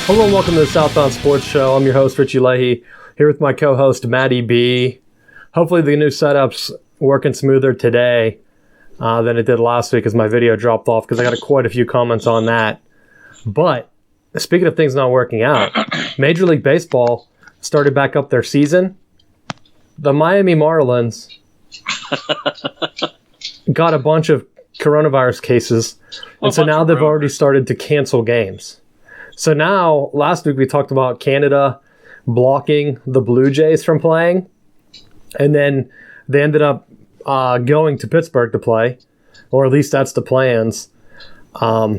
Hello and welcome to the Southbound Sports Show. I'm your host, Richie Leahy, here with my co-host, Maddie B. Hopefully the new setup's working smoother today than it did last week as my video dropped off because I got quite a few comments on that. But speaking of things not working out, Major League Baseball started back up their season. The Miami Marlins got a bunch of coronavirus cases, and so now they've already started to cancel games. So now, last week we talked about Canada blocking the Blue Jays from playing, and then they ended up going to Pittsburgh to play, or at least that's the plans,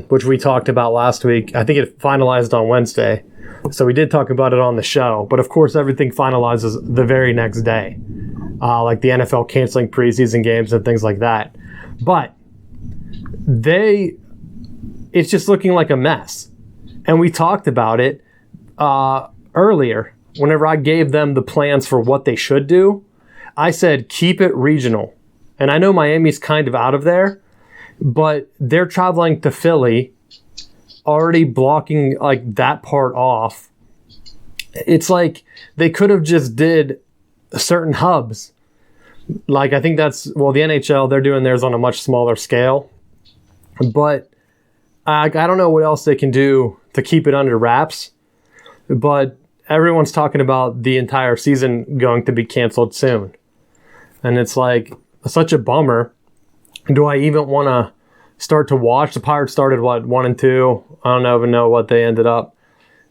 which we talked about last week. I think it finalized on Wednesday, so we did talk about it on the show. But of course, everything finalizes the very next day, like the NFL canceling preseason games and things like that. But it's just looking like a mess. And we talked about it earlier. Whenever I gave them the plans for what they should do, I said keep it regional. And I know Miami's kind of out of there, but they're traveling to Philly, already blocking like that part off. It's like they could have just did certain hubs. Like I think the NHL, they're doing theirs on a much smaller scale. But I don't know what else they can do to keep it under wraps, but everyone's talking about the entire season going to be canceled soon. And it's like such a bummer. Do I even want to start to watch? The Pirates started, 1-2? I don't even know what they ended up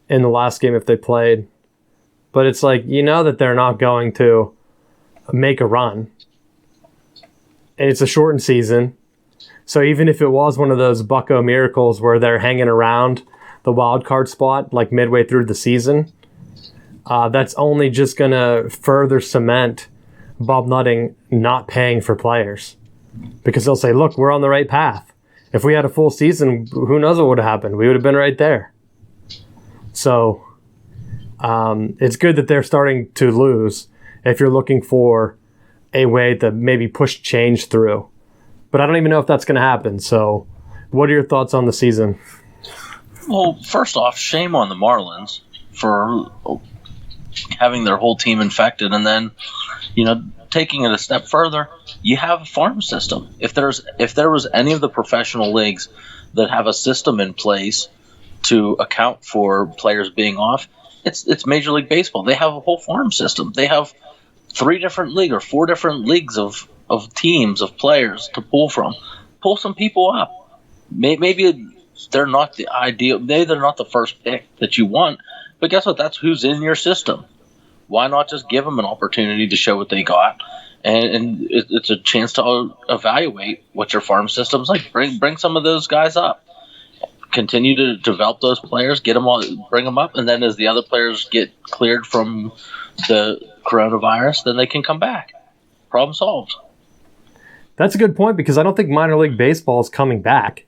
in the last game if they played. But it's like, you know that they're not going to make a run. And it's a shortened season. So even if it was one of those Bucko miracles where they're hanging around the wild card spot like midway through the season, that's only just going to further cement Bob Nutting not paying for players. Because they'll say, look, we're on the right path. If we had a full season, who knows what would have happened? We would have been right there. So it's good that they're starting to lose if you're looking for a way to maybe push change through. But I don't even know if that's going to happen. So what are your thoughts on the season? Well, first off, shame on the Marlins for having their whole team infected. And then, taking it a step further, you have a farm system. If there was any of the professional leagues that have a system in place to account for players being off, it's Major League Baseball. They have a whole farm system. They have 3 different leagues or 4 different leagues of teams, of players to pull from. Pull some people up. Maybe they're not the ideal, maybe they're not the first pick that you want, but guess what? That's who's in your system. Why not just give them an opportunity to show what they got? And it's a chance to evaluate what your farm system's like. Bring some of those guys up. Continue to develop those players, bring them up, and then as the other players get cleared from the coronavirus, then they can come back. Problem solved. That's a good point because I don't think minor league baseball is coming back.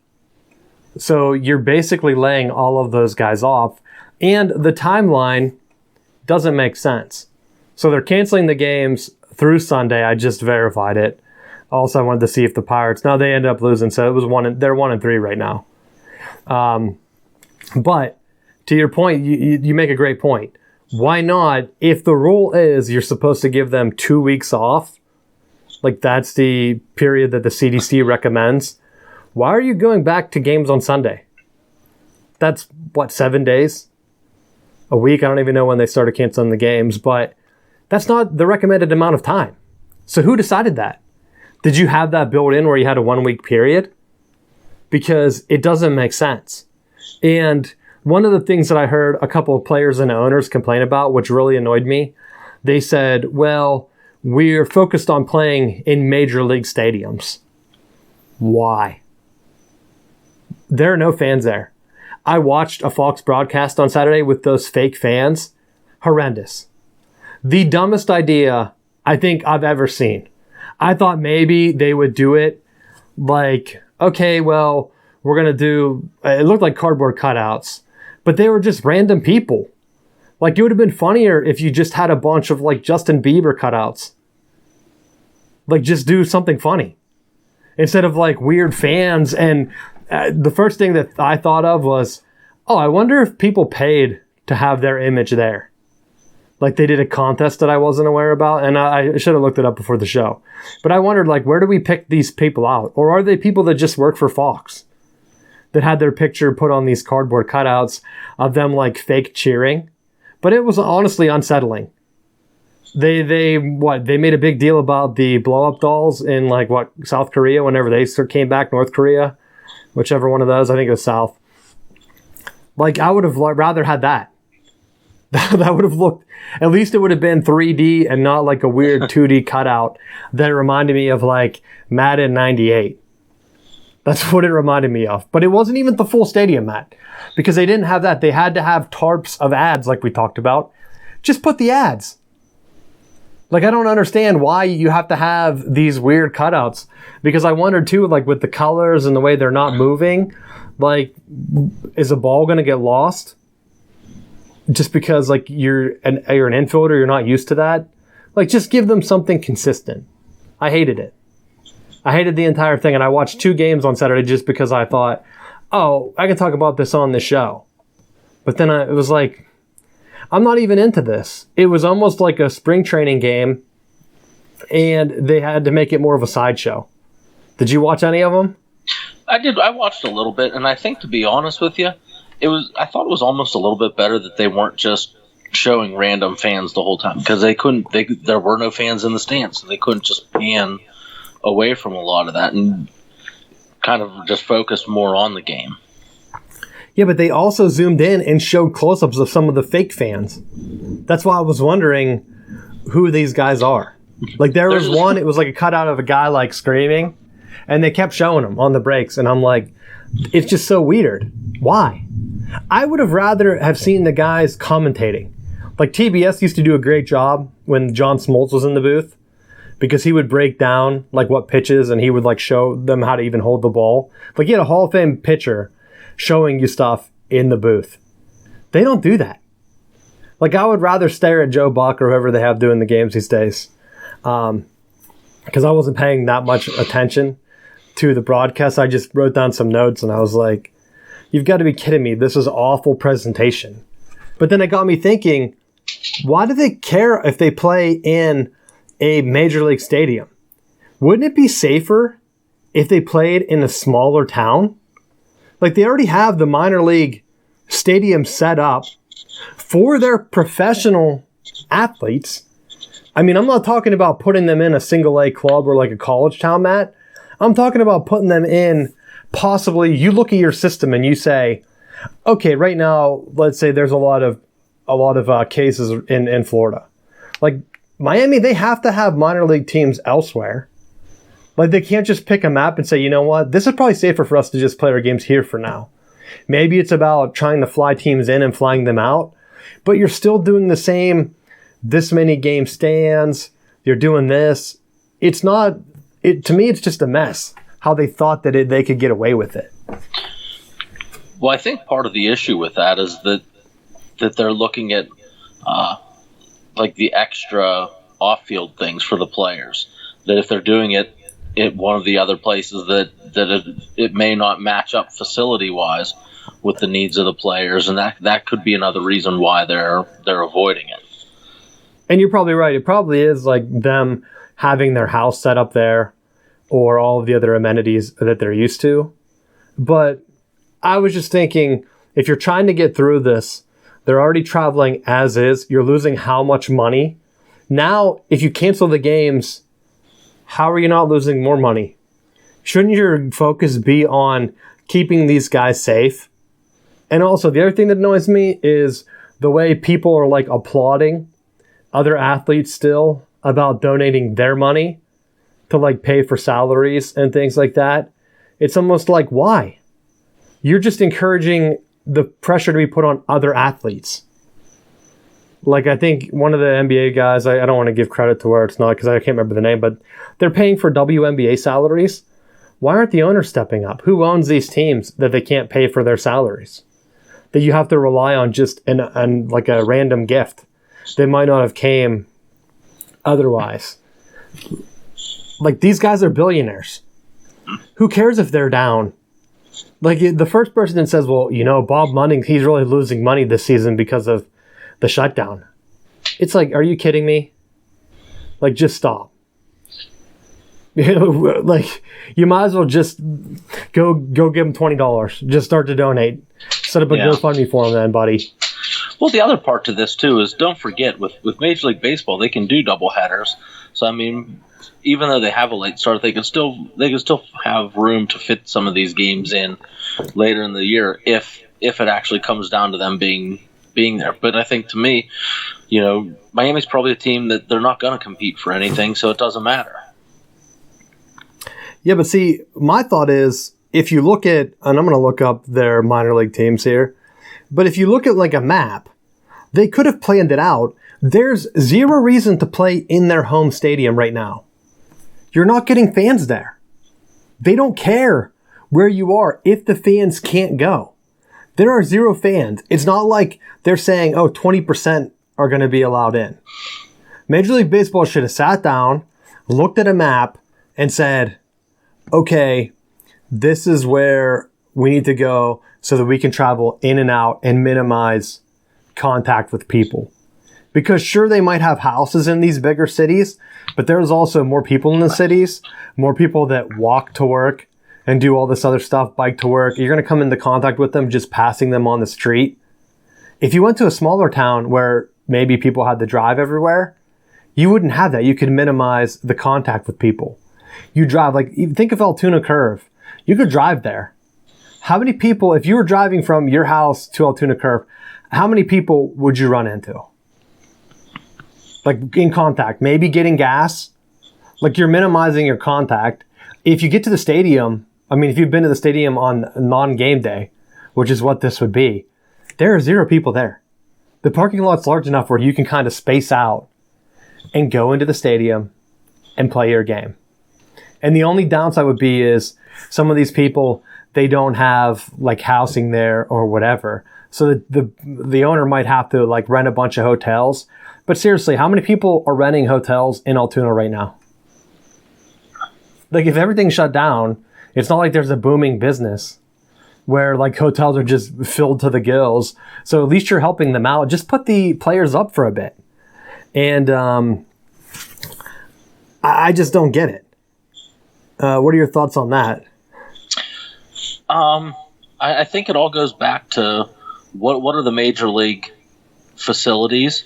So you're basically laying all of those guys off. And the timeline doesn't make sense. So they're canceling the games through Sunday. I just verified it. Also, I wanted to see if the Pirates... Now, they ended up losing, so it was they're 1-3 right now. But to your point, you make a great point. Why not, if the rule is you're supposed to give them 2 weeks off, like that's the period that the CDC recommends, why are you going back to games on Sunday? That's, 7 days? A week? I don't even know when they started canceling the games, but that's not the recommended amount of time. So who decided that? Did you have that built in where you had a 1 week period? Because it doesn't make sense. And one of the things that I heard a couple of players and owners complain about, which really annoyed me, they said, well, we're focused on playing in major league stadiums. Why? There are no fans there. I watched a Fox broadcast on Saturday with those fake fans. Horrendous. The dumbest idea I think I've ever seen. I thought maybe they would do it like, okay, well, we're going to do, it looked like cardboard cutouts, but they were just random people. Like, it would have been funnier if you just had a bunch of, like, Justin Bieber cutouts. Like, just do something funny. Instead of, like, weird fans. And the first thing that I thought of was, Oh, I wonder if people paid to have their image there. Like they did a contest that I wasn't aware about, and I should have looked it up before the show. But I wondered, like, where do we pick these people out? Or are they people that just work for Fox? That had their picture put on these cardboard cutouts of them, like, fake cheering? But it was honestly unsettling. They made a big deal about the blow-up dolls in, like, South Korea, whenever they came back, North Korea, whichever one of those, I think it was South. Like, I would have rather had that. That would have looked, at least it would have been 3D and not like a weird 2D cutout that reminded me of like Madden 98. That's what it reminded me of. But it wasn't even the full stadium, Matt, because they didn't have that. They had to have tarps of ads like we talked about. Just put the ads. Like, I don't understand why you have to have these weird cutouts, because I wondered too, like with the colors and the way they're not moving, like, is a ball going to get lost? Just because like you're an infielder, you're not used to that. Like, just give them something consistent. I hated it. I hated the entire thing, and I watched 2 games on Saturday just because I thought, oh, I can talk about this on the show. But then it was like, I'm not even into this. It was almost like a spring training game, and they had to make it more of a sideshow. Did you watch any of them? I did. I watched a little bit, and I think, to be honest with you, I thought it was almost a little bit better that they weren't just showing random fans the whole time, because there were no fans in the stands, so they couldn't just pan away from a lot of that and kind of just focus more on the game. Yeah, but they also zoomed in and showed close-ups of some of the fake fans. That's why I was wondering who these guys are. Like, there was one, it was like a cutout of a guy like screaming, and they kept showing him on the breaks, and I'm like, it's just so weird. Why? I would have rather have seen the guys commentating. Like, TBS used to do a great job when John Smoltz was in the booth, because he would break down like what pitches, and he would like show them how to even hold the ball. Like, he had a Hall of Fame pitcher showing you stuff in the booth. They don't do that. Like, I would rather stare at Joe Buck or whoever they have doing the games these days, because I wasn't paying that much attention to the broadcast. I just wrote down some notes, and I was like, you've got to be kidding me. This is awful presentation. But then it got me thinking, why do they care if they play in a major league stadium? Wouldn't it be safer if they played in a smaller town? Like, they already have the minor league stadium set up for their professional athletes. I mean, I'm not talking about putting them in a single A club or like a college town, Matt. I'm talking about putting them in, possibly, you look at your system and you say, okay, right now, let's say there's a lot of cases in Florida. Like Miami, they have to have minor league teams elsewhere. Like, they can't just pick a map and say, you know what, this is probably safer for us to just play our games here for now. Maybe it's about trying to fly teams in and flying them out, but you're still doing the same, this many game stands, you're doing this. It's not, to me, it's just a mess how they thought that they could get away with it. Well, I think part of the issue with that is that they're looking at like the extra off-field things for the players. That if they're doing it at one of the other places, that it may not match up facility-wise with the needs of the players, and that could be another reason why they're avoiding it. And you're probably right. It probably is like them having their house set up there, or all of the other amenities that they're used to. But I was just thinking, if you're trying to get through this, they're already traveling as is. You're losing how much money? Now, if you cancel the games, how are you not losing more money? Shouldn't your focus be on keeping these guys safe? And also, the other thing that annoys me is the way people are like applauding other athletes still about donating their money to like pay for salaries and things like that. It's almost like, why? You're just encouraging the pressure to be put on other athletes. Like, I think one of the NBA guys, I don't want to give credit to where it's not because I can't remember the name, but they're paying for WNBA salaries. Why aren't the owners stepping up? Who owns these teams that they can't pay for their salaries? That you have to rely on just like a random gift. They might not have came otherwise. Like, these guys are billionaires. Who cares if they're down Like the first person that says, well, Bob Munning, he's really losing money this season because of the shutdown. It's like, are you kidding me? Like, just stop. Like, you might as well just go give him $20. Just start to donate. Set up a GoFundMe for him then, buddy. Well, the other part to this, too, is don't forget, with Major League Baseball, they can do double headers. So, I mean, even though they have a late start, they can still have room to fit some of these games in later in the year if it actually comes down to them being there. But I think, to me, Miami's probably a team that they're not going to compete for anything, so it doesn't matter. Yeah, but see, my thought is, if you look at, and I'm going to look up their minor league teams here, but if you look at like a map, they could have planned it out. There's zero reason to play in their home stadium right now. You're not getting fans there. They don't care where you are if the fans can't go. There are zero fans. It's not like they're saying, 20% are going to be allowed in. Major League Baseball should have sat down, looked at a map, and said, okay, this is where we need to go so that we can travel in and out and minimize contact with people. Because sure, they might have houses in these bigger cities, but there's also more people in the cities, more people that walk to work and do all this other stuff, bike to work. You're going to come into contact with them just passing them on the street. If you went to a smaller town where maybe people had to drive everywhere, you wouldn't have that. You could minimize the contact with people. You drive, like, think of Altoona Curve. You could drive there. How many people, if you were driving from your house to Altoona Curve, how many people would you run into? Like, in contact, maybe getting gas. Like, you're minimizing your contact. If you get to the stadium, I mean, if you've been to the stadium on non-game day, which is what this would be, there are zero people there. The parking lot's large enough where you can kind of space out and go into the stadium and play your game. And the only downside would be is some of these people, they don't have like housing there or whatever. So the owner might have to like rent a bunch of hotels. But seriously, how many people are renting hotels in Altoona right now? Like, if everything's shut down, it's not like there's a booming business where like hotels are just filled to the gills. So at least you're helping them out. Just put the players up for a bit. And I just don't get it. What are your thoughts on that? I think it all goes back to what are the major league facilities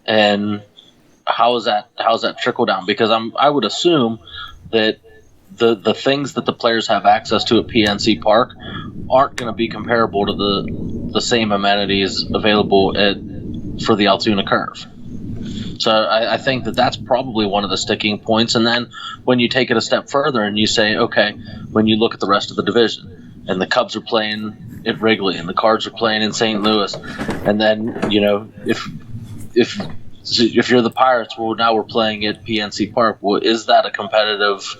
and how is that trickle down? Because I would assume that the things that the players have access to at PNC Park aren't going to be comparable to the same amenities available for the Altoona Curve. So I think that's probably one of the sticking points. And then when you take it a step further and you say, okay, when you look at the rest of the division, and the Cubs are playing at Wrigley, and the Cards are playing in St. Louis, and then if you're the Pirates, well, now we're playing at PNC Park. Well, is that a competitive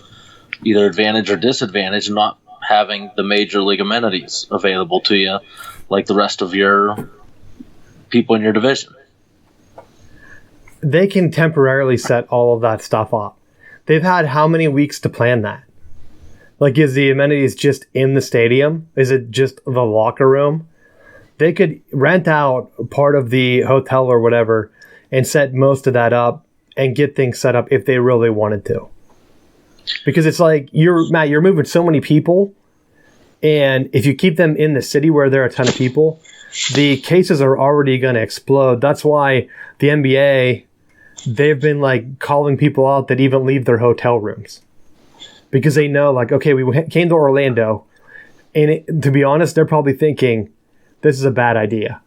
either advantage or disadvantage not having the major league amenities available to you like the rest of your people in your division? They can temporarily set all of that stuff up. They've had how many weeks to plan that? Like, is the amenities just in the stadium? Is it just the locker room? They could rent out part of the hotel or whatever and set most of that up and get things set up if they really wanted to. Because it's like, Matt, you're moving so many people, and if you keep them in the city where there are a ton of people, the cases are already going to explode. That's why the NBA, they've been like calling people out that even leave their hotel rooms. Because they know, like, okay, we came to Orlando, and to be honest, they're probably thinking, this is a bad idea.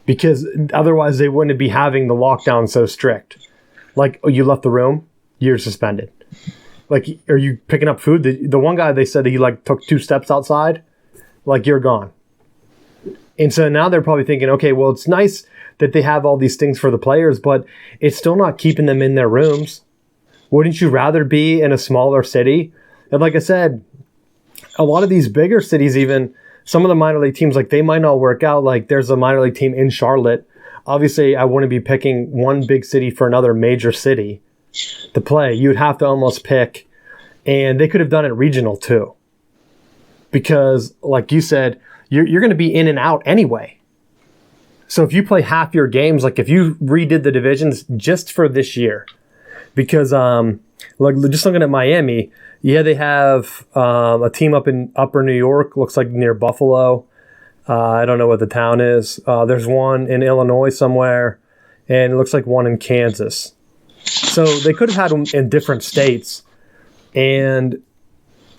Because otherwise they wouldn't be having the lockdown so strict. Like, oh, you left the room, you're suspended. Like, are you picking up food? The one guy, they said that he like took 2 steps outside, like, you're gone. And so now they're probably thinking, okay, well, it's nice that they have all these things for the players, but it's still not keeping them in their rooms. Wouldn't you rather be in a smaller city? And like I said, a lot of these bigger cities, even some of the minor league teams, like, they might not work out. Like, there's a minor league team in Charlotte. Obviously, I wouldn't be picking one big city for another major city to play. You'd have to almost pick, and they could have done it regional too. because, like you said, you're going to be in and out anyway. So if you play half your games, like if you redid the divisions just for this year, because like just looking at Miami, yeah, they have a team up in Upper New York, looks like near Buffalo. I don't know what the town is. There's one in Illinois somewhere, and it looks like one in Kansas. So they could have had them in different states. And,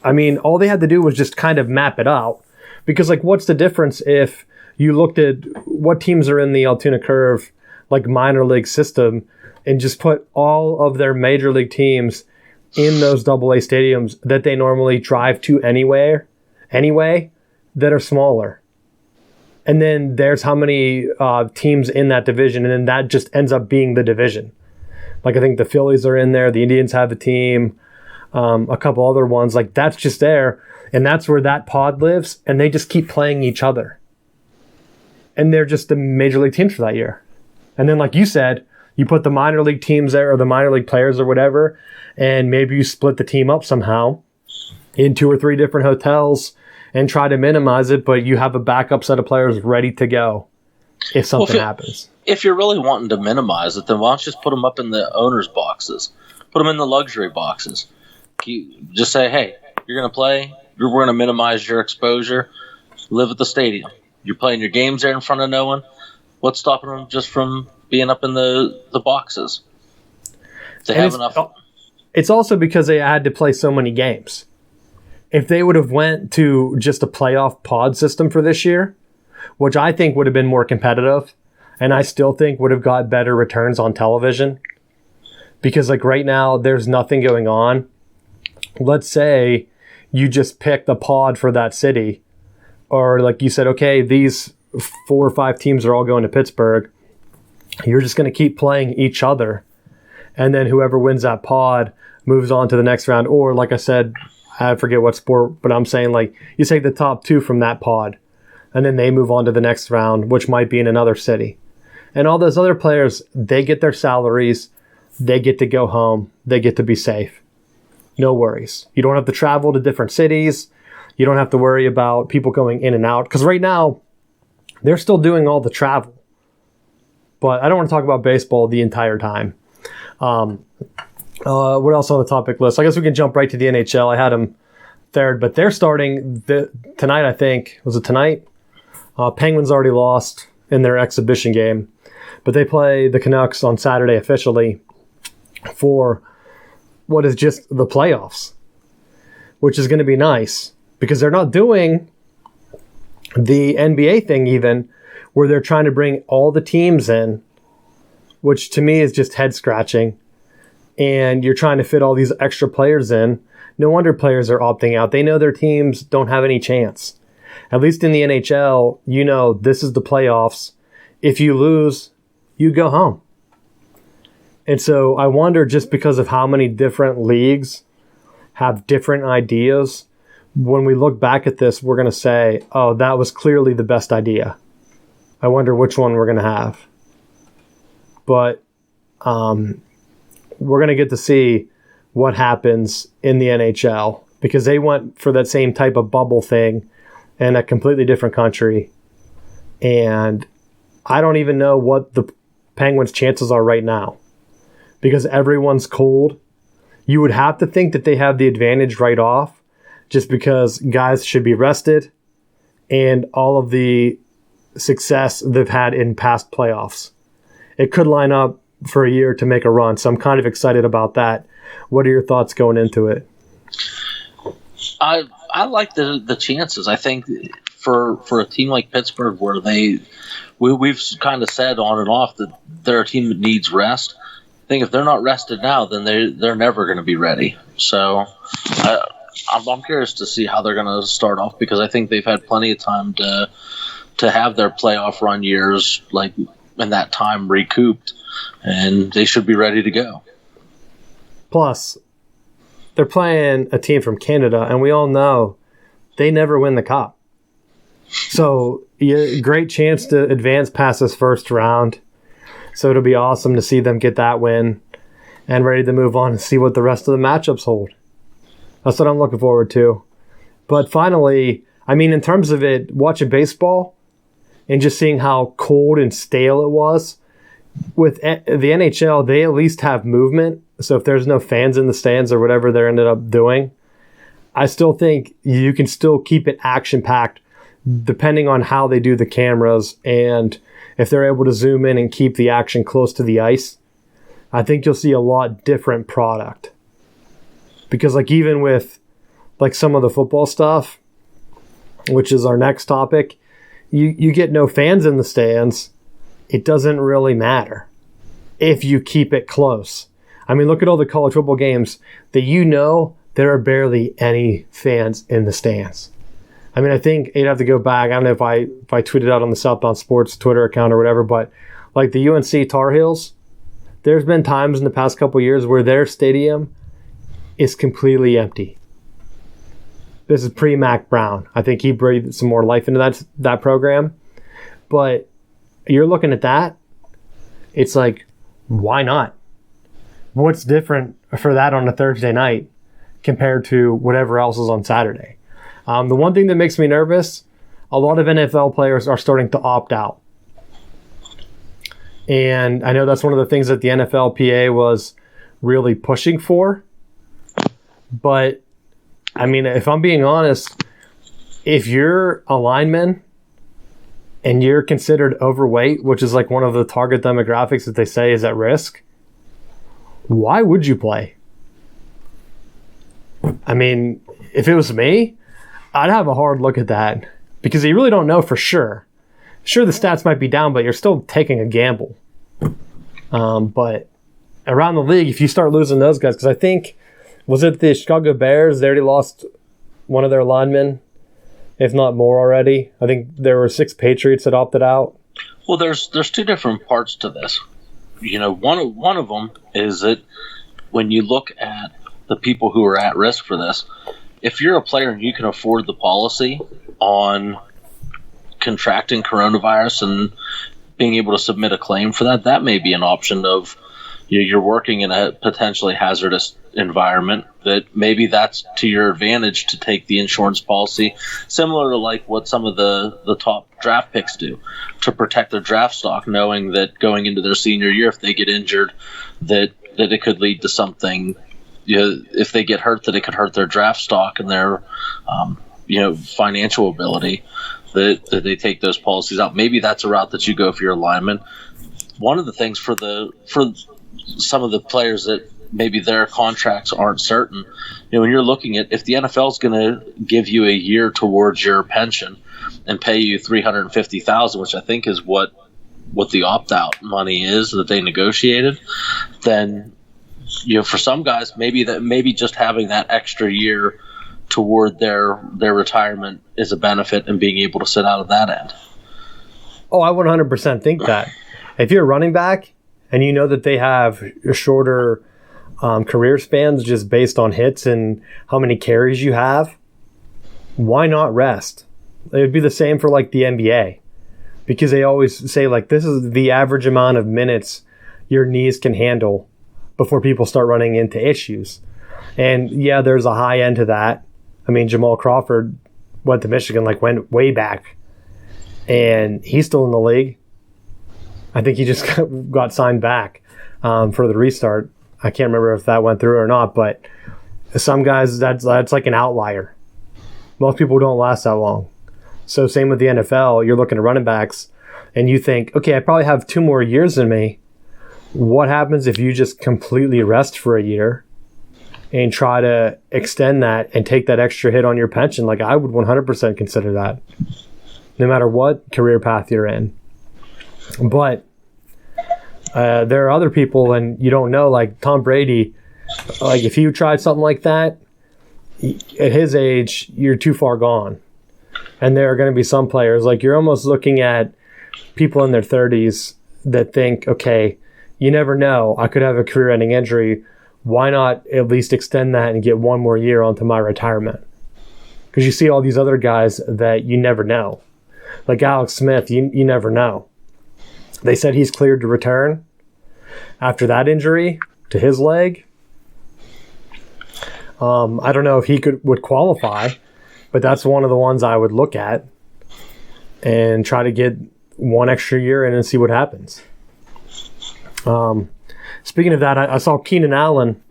I mean, all they had to do was just kind of map it out. Because, like, what's the difference if you looked at what teams are in the Altoona Curve, like, minor league system, and just put all of their major league teams in those AA stadiums that they normally drive to anyway, that are smaller. And then there's how many teams in that division, and then that just ends up being the division. Like, I think the Phillies are in there, the Indians have a team, a couple other ones. Like, that's just there, and that's where that pod lives, and they just keep playing each other. And they're just the major league teams for that year. And then, like you said, you put the minor league teams there, or the minor league players or whatever, and maybe you split the team up somehow in 2 or 3 different hotels and try to minimize it, but you have a backup set of players ready to go if something happens. If you're really wanting to minimize it, then why don't you just put them up in the owners' boxes? Put them in the luxury boxes. You just say, hey, you're going to play. We're going to minimize your exposure. Live at the stadium. You're playing your games there in front of no one. What's stopping them just from being up in the boxes? They have enough. It's also because they had to play so many games. If they would have went to just a playoff pod system for this year, which I think would have been more competitive, and I still think would have got better returns on television, because like right now there's nothing going on. Let's say you just picked a pod for that city, or like you said, okay, these 4 or 5 teams are all going to Pittsburgh. You're just going to keep playing each other, and then whoever wins that pod moves on to the next round. Or like I said, I forget what sport, but I'm saying like you take the top 2 from that pod, and then they move on to the next round, which might be in another city. And all those other players, they get their salaries, they get to go home, they get to be safe. No worries. You don't have to travel to different cities. You don't have to worry about people going in and out. Because right now, they're still doing all the travel. But I don't want to talk about baseball the entire time. What else on the topic list? I guess we can jump right to the NHL. I had them third, but they're starting tonight, I think. Was it tonight? Penguins already lost in their exhibition game, but they play the Canucks on Saturday officially for what is just the playoffs, which is going to be nice because they're not doing the NBA thing even, where they're trying to bring all the teams in, which to me is just head scratching. And you're trying to fit all these extra players in. No wonder players are opting out. They know their teams don't have any chance. At least in the NHL, you know this is the playoffs. If you lose, you go home. And so I wonder, just because of how many different leagues have different ideas, when we look back at this, we're going to say, oh, that was clearly the best idea. I wonder which one we're going to have. But we're going to get to see what happens in the NHL, because they went for that same type of bubble thing in a completely different country. And I don't even know what the Penguins' chances are right now, because everyone's cold. You would have to think that they have the advantage right off, just because guys should be rested and all of the success they've had in past playoffs. It could line up for a year to make a run, so I'm kind of excited about that. What are your thoughts going into it? I like the chances. I think for a team like Pittsburgh, where we've kind of said on and off that they're a team that needs rest. I think if they're not rested now, then they're never going to be ready. So I'm curious to see how they're going to start off, because I think they've had plenty of time to have their playoff run years, like in that time, recouped, and they should be ready to go. Plus, they're playing a team from Canada, and we all know they never win the cup. So, great chance to advance past this first round. So it'll be awesome to see them get that win and ready to move on and see what the rest of the matchups hold. That's what I'm looking forward to. But finally, I mean, in terms of it, watching baseball and just seeing how cold and stale it was, with the NHL, they at least have movement. So if there's no fans in the stands or whatever they ended up doing, I still think you can still keep it action-packed depending on how they do the cameras and if they're able to zoom in and keep the action close to the ice. I think you'll see a lot different product. Because like even with like some of the football stuff, which is our next topic, you get no fans in the stands, it doesn't really matter if you keep it close. I mean, look at all the college football games that there are barely any fans in the stands. I mean, I think you'd have to go back. I don't know if I tweeted out on the Southbound Sports Twitter account or whatever, but like the UNC Tar Heels, there's been times in the past couple of years where their stadium is completely empty. This is pre-Mac Brown. I think he breathed some more life into that program. But you're looking at that, it's like, why not? What's different for that on a Thursday night compared to whatever else is on Saturday? The one thing that makes me nervous, a lot of NFL players are starting to opt out. And I know that's one of the things that the NFLPA was really pushing for. But, I mean, if I'm being honest, if you're a lineman and you're considered overweight, which is like one of the target demographics that they say is at risk, why would you play? I mean, if it was me, I'd have a hard look at that because you really don't know for sure. Sure, the stats might be down, but you're still taking a gamble. But around the league, if you start losing those guys, because I think, was it the Chicago Bears? They already lost one of their linemen, if not more already. I think there were 6 Patriots that opted out. Well, there's 2 different parts to this. You know, one of them is that when you look at the people who are at risk for this, if you're a player and you can afford the policy on contracting coronavirus and being able to submit a claim for that, that may be an option of, you know, you're working in a potentially hazardous environment, that maybe that's to your advantage to take the insurance policy, similar to like what some of the top draft picks do to protect their draft stock, knowing that going into their senior year, if they get injured, that it could lead to something, you know, if they get hurt, that it could hurt their draft stock and their financial ability, that they take those policies out. Maybe that's a route that you go for your lineman. One of the things for some of the players that maybe their contracts aren't certain, you know, when you're looking at, if the NFL is going to give you a year towards your pension and pay you $350,000, which I think is what the opt-out money is that they negotiated, then, you know, for some guys, maybe just having that extra year toward their retirement is a benefit, and being able to sit out of that end. Oh, I 100% think that. If you're a running back and you know that they have shorter career spans just based on hits and how many carries you have, why not rest? It would be the same for like the NBA, because they always say like this is the average amount of minutes your knees can handle before people start running into issues. And yeah, there's a high end to that. I mean, Jamal Crawford went to Michigan, like went way back, and he's still in the league. I think he just got signed back for the restart. I can't remember if that went through or not, but some guys, that's like an outlier. Most people don't last that long. So same with the NFL. You're looking at running backs, and you think, okay, I probably have 2 more years in me. What happens if you just completely rest for a year and try to extend that and take that extra hit on your pension? Like, I would 100% consider that, no matter what career path you're in. But there are other people, and you don't know, like Tom Brady, like if you tried something like that, at his age, you're too far gone. And there are going to be some players, like you're almost looking at people in their 30s that think, okay, you never know, I could have a career-ending injury. Why not at least extend that and get 1 more year onto my retirement? Because you see all these other guys that you never know. Like Alex Smith, you never know. They said he's cleared to return after that injury to his leg. I don't know if he would qualify. But that's one of the ones I would look at and try to get one extra year in and see what happens. Speaking of that, I saw Keenan Allen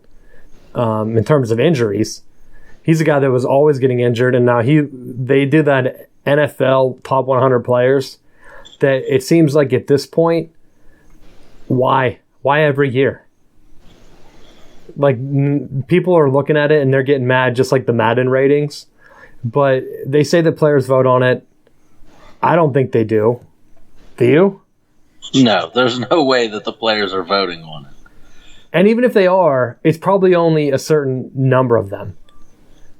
in terms of injuries. He's a guy that was always getting injured, and now they did that NFL top 100 players that it seems like at this point, why every year? Like, people are looking at it and they're getting mad, just like the Madden ratings. But they say that players vote on it. I don't think they do. Do you? No, there's no way that the players are voting on it. And even if they are, it's probably only a certain number of them.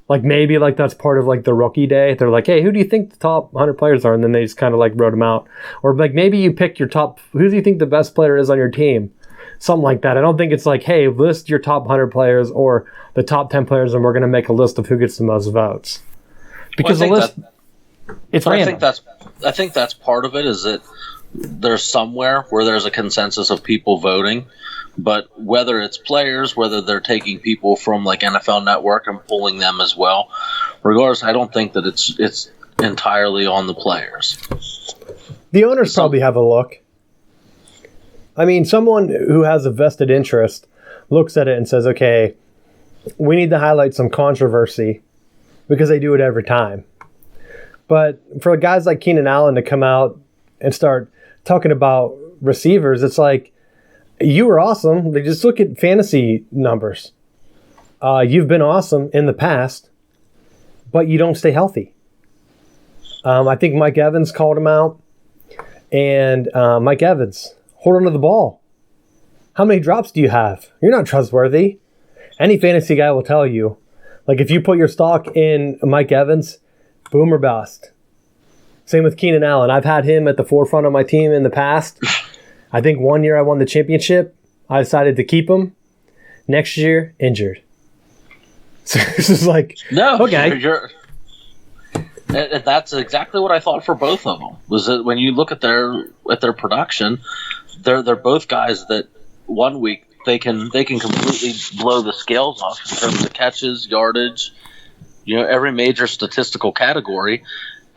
Like, maybe like that's part of like the rookie day. They're like, hey, who do you think the top 100 players are? And then they just kind of like wrote them out. Or like maybe you pick your top, who do you think the best player is on your team? Something like that. I don't think it's like, hey, list your top 100 players or the top 10 players and we're going to make a list of who gets the most votes. Because the list, it's random. I think that's part of it, is that there's somewhere where there's a consensus of people voting, but whether it's players, whether they're taking people from like NFL Network and pulling them as well, regardless, I don't think that it's entirely on the players. The owners probably have a look. I mean, someone who has a vested interest looks at it and says, okay, we need to highlight some controversy because they do it every time. But for guys like Keenan Allen to come out and start talking about receivers, it's like, you were awesome. They just look at fantasy numbers. You've been awesome in the past, but you don't stay healthy. I think Mike Evans called him out. And Mike Evans, hold on to the ball. How many drops do you have? You're not trustworthy. Any fantasy guy will tell you. Like, if you put your stock in Mike Evans, boom or bust. Same with Keenan Allen. I've had him at the forefront of my team in the past. I think one year I won the championship. I decided to keep him. Next year, injured. So this is like, no, okay. That's exactly what I thought for both of them. Was that when you look at their production, they're both guys that 1 week they can completely blow the scales off in terms of catches, yardage, every major statistical category,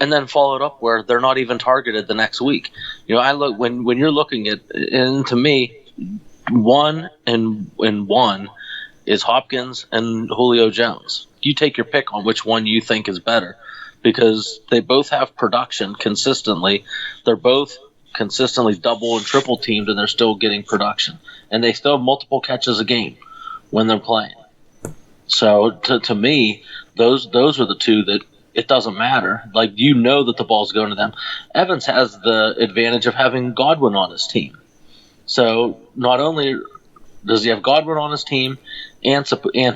and then followed up where they're not even targeted the next week. I look when you're looking at, and to me, 1 and 1 is Hopkins and Julio Jones. You take your pick on which one you think is better, because they both have production consistently. They're both consistently double and triple teamed, and they're still getting production, and they still have multiple catches a game when they're playing. So to me, those are the two that it doesn't matter. Like, that the ball's going to them. Evans has the advantage of having Godwin on his team. So not only does he have Godwin on his team and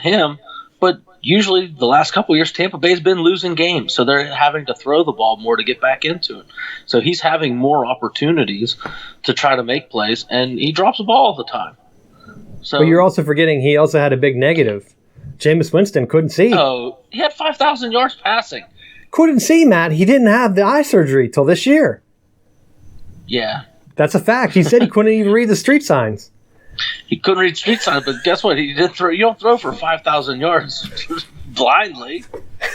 him, but usually the last couple of years Tampa Bay's been losing games, so they're having to throw the ball more to get back into it. So he's having more opportunities to try to make plays, and he drops the ball all the time. So, but you're also forgetting he also had a big negative. Jameis Winston couldn't see. Oh, he had 5,000 yards passing. Couldn't see, Matt. He didn't have the eye surgery till this year. Yeah. That's a fact. He said he couldn't even read the street signs. He couldn't read street signs, but guess what? He did throw. You don't throw for 5,000 yards blindly.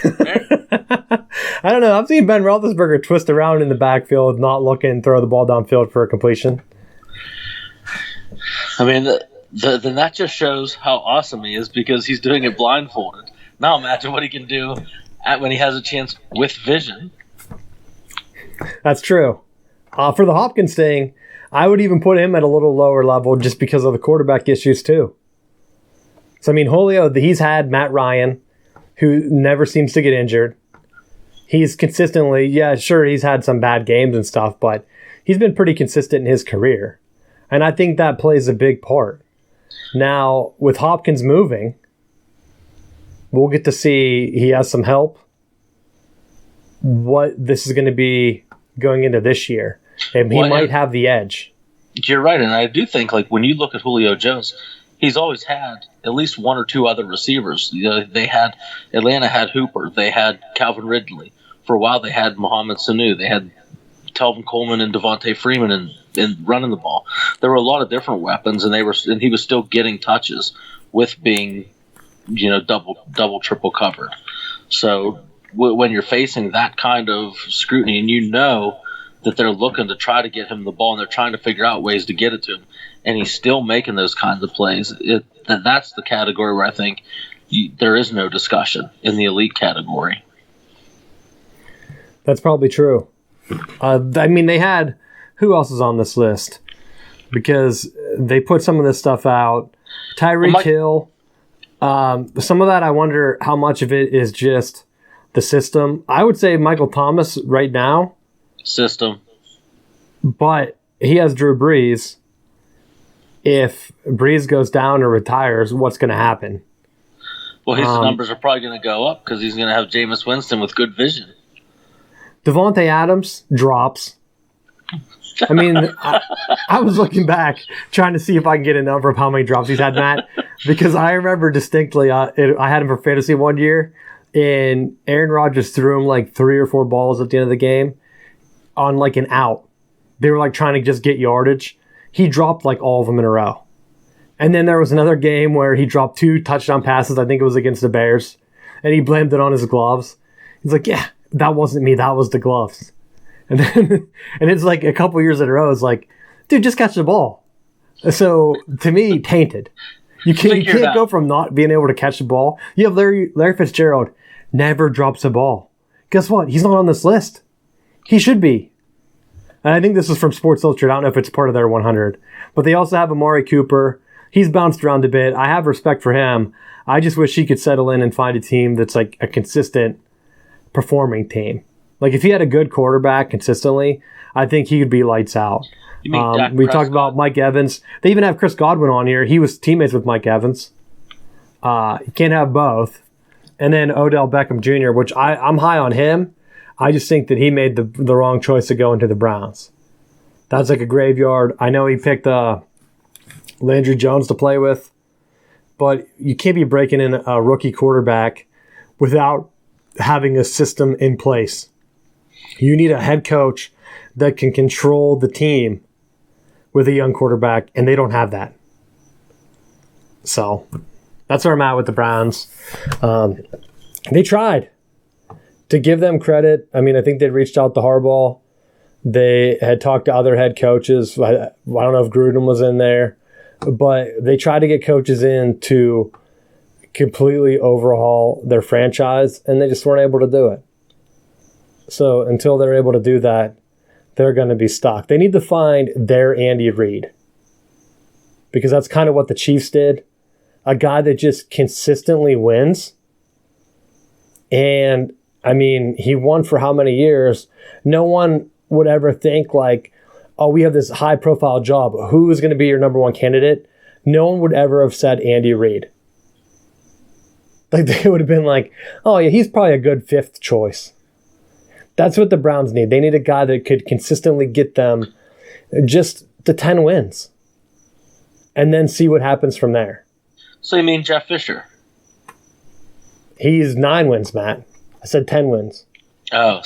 I don't know. I've seen Ben Roethlisberger twist around in the backfield, not look and throw the ball downfield for a completion. I mean, then that just shows how awesome he is, because he's doing it blindfolded. Now imagine what he can do when he has a chance with vision. That's true. For the Hopkins thing, I would even put him at a little lower level just because of the quarterback issues too. So, I mean, Julio, he's had Matt Ryan, who never seems to get injured. He's consistently, he's had some bad games and stuff, but he's been pretty consistent in his career. And I think that plays a big part. Now, with Hopkins moving, we'll get to see he has some help. What this is going to be going into this year. And he might have the edge. You're right, and I do think, like, when you look at Julio Jones, he's always had at least one or two other receivers. Atlanta had Hooper, they had Calvin Ridley. For a while, they had Mohamed Sanu, they had Telvin Coleman and Devontae Freeman and running the ball. There were a lot of different weapons, and he was still getting touches with being, double, triple covered. So when you're facing that kind of scrutiny and you know that they're looking to try to get him the ball and they're trying to figure out ways to get it to him, and he's still making those kinds of plays, that's the category where I think there is no discussion in the elite category. That's probably true. I mean, they had – who else is on this list? Because they put some of this stuff out. Tyreek Hill. Some of that, I wonder how much of it is just the system. I would say Michael Thomas right now. System. But he has Drew Brees. If Brees goes down or retires, what's going to happen? Well, his numbers are probably going to go up because he's going to have Jameis Winston with good vision. Devontae Adams drops. I mean, I was looking back trying to see if I can get a number of how many drops he's had, Matt, because I remember distinctly I had him for fantasy one year, and Aaron Rodgers threw him like 3 or 4 balls at the end of the game on like an out. They were like trying to just get yardage. He dropped like all of them in a row. And then there was another game where he dropped 2 touchdown passes. I think it was against the Bears, and he blamed it on his gloves. He's like, yeah, that wasn't me. That was the gloves. And then, and it's like a couple years in a row, it's like, dude, just catch the ball. So to me, tainted. You can't go from not being able to catch the ball. You have Larry Fitzgerald, never drops a ball. Guess what? He's not on this list. He should be. And I think this is from Sports Illustrated. I don't know if it's part of their 100. But they also have Amari Cooper. He's bounced around a bit. I have respect for him. I just wish he could settle in and find a team that's like a consistent performing team. Like, if he had a good quarterback consistently, I think he could be lights out. You mean we talked about Mike Evans. They even have Chris Godwin on here. He was teammates with Mike Evans. You can't have both. And then Odell Beckham Jr., which I'm high on him. I just think that he made the wrong choice to go into the Browns. That's like a graveyard. I know he picked Landry Jones to play with, but you can't be breaking in a rookie quarterback without having a system in place. You need a head coach that can control the team with a young quarterback, and they don't have that. So that's where I'm at with the Browns. They tried. To give them credit, I mean, I think they reached out to Harbaugh. They had talked to other head coaches. I don't know if Gruden was in there, but they tried to get coaches in to completely overhaul their franchise, and they just weren't able to do it. So until they're able to do that, they're going to be stuck. They need to find their Andy Reid, because that's kind of what the Chiefs did. A guy that just consistently wins. And, I mean, he won for how many years? No one would ever think like, oh, we have this high-profile job. Who is going to be your number one candidate? No one would ever have said Andy Reid. Like, they would have been like, oh, yeah, he's probably a good 5th choice. That's what the Browns need. They need a guy that could consistently get them just to 10 wins and then see what happens from there. So you mean Jeff Fisher? He's 9 wins, Matt. I said 10 wins. Oh.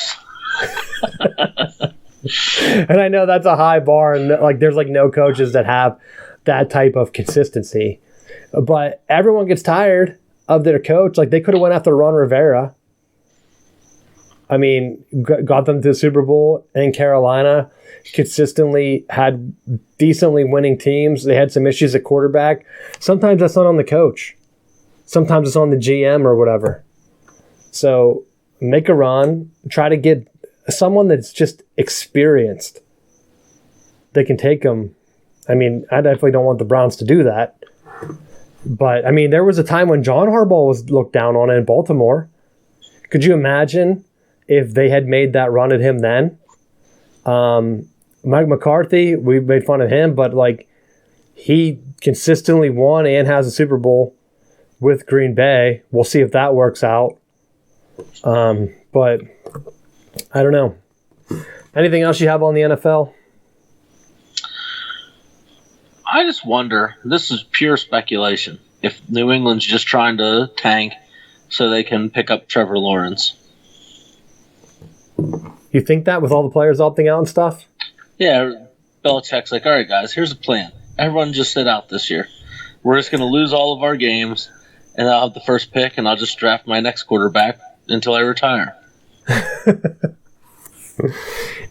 And I know that's a high bar, and like there's like no coaches that have that type of consistency. But everyone gets tired of their coach. Like, they could have went after Ron Rivera. I mean, got them to the Super Bowl in Carolina, consistently had decently winning teams. They had some issues at quarterback. Sometimes that's not on the coach. Sometimes it's on the GM or whatever. So make a run. Try to get someone that's just experienced that can take them. I mean, I definitely don't want the Browns to do that. But, I mean, there was a time when John Harbaugh was looked down on in Baltimore. Could you imagine if they had made that run at him then? Mike McCarthy, we made fun of him, but like he consistently won and has a Super Bowl with Green Bay. We'll see if that works out. But I don't know. Anything else you have on the NFL? I just wonder, this is pure speculation, if New England's just trying to tank so they can pick up Trevor Lawrence. You think that with all the players opting out and stuff? Yeah, Belichick's like, all right, guys, here's a plan. Everyone just sit out this year. We're just going to lose all of our games, and I'll have the first pick, and I'll just draft my next quarterback until I retire.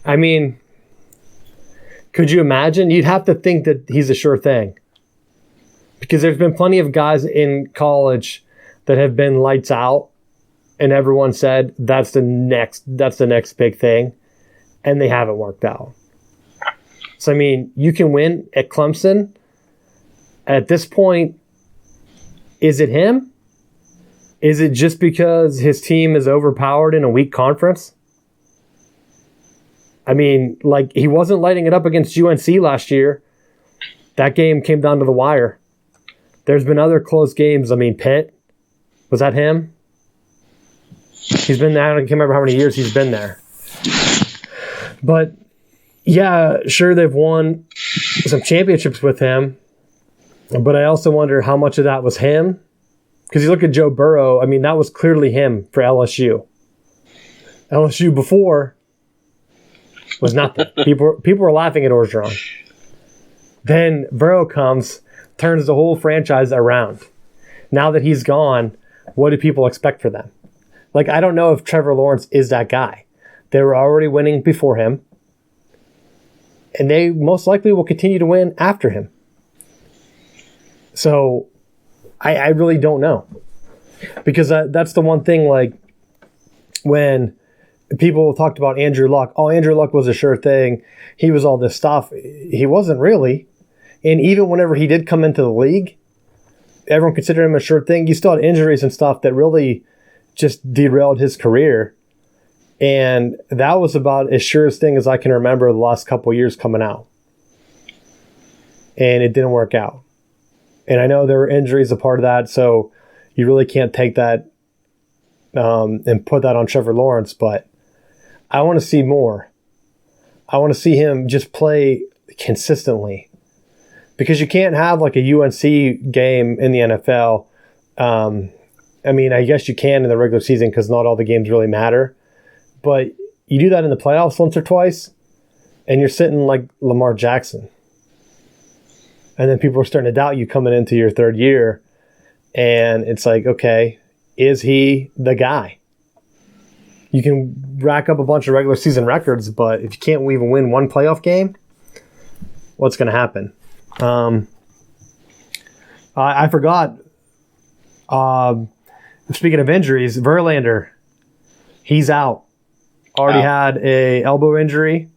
I mean, could you imagine? You'd have to think that he's a sure thing. Because there's been plenty of guys in college that have been lights out, and everyone said that's the next big thing, and they haven't worked out. So I mean, you can win at Clemson. At this point, is it him? Is it just because his team is overpowered in a weak conference? I mean, like, he wasn't lighting it up against UNC last year. That game came down to the wire. There's been other close games. I mean, Pitt, was that him? He's been there. I can't remember how many years he's been there. But, yeah, sure, they've won some championships with him. But I also wonder how much of that was him. Because you look at Joe Burrow, I mean, that was clearly him for LSU. LSU before was nothing. People were laughing at Orgeron. Then Burrow comes, turns the whole franchise around. Now that he's gone, what do people expect for them? Like, I don't know if Trevor Lawrence is that guy. They were already winning before him. And they most likely will continue to win after him. So, I really don't know. Because that's the one thing, like, when people talked about Andrew Luck. Oh, Andrew Luck was a sure thing. He was all this stuff. He wasn't really. And even whenever he did come into the league, everyone considered him a sure thing. You still had injuries and stuff that really just derailed his career. And that was about as sure thing as I can remember the last couple of years coming out. And it didn't work out. And I know there were injuries a part of that, so you really can't take that and put that on Trevor Lawrence. But I want to see more. I want to see him just play consistently. Because you can't have like a UNC game in the NFL. I mean, I guess you can in the regular season because not all the games really matter. But you do that in the playoffs once or twice, and you're sitting like Lamar Jackson. And then people are starting to doubt you coming into your third year. And it's like, okay, is he the guy? You can rack up a bunch of regular season records, but if you can't even win one playoff game, what's going to happen? I forgot. Speaking of injuries, Verlander, he's out. Already had a elbow injury.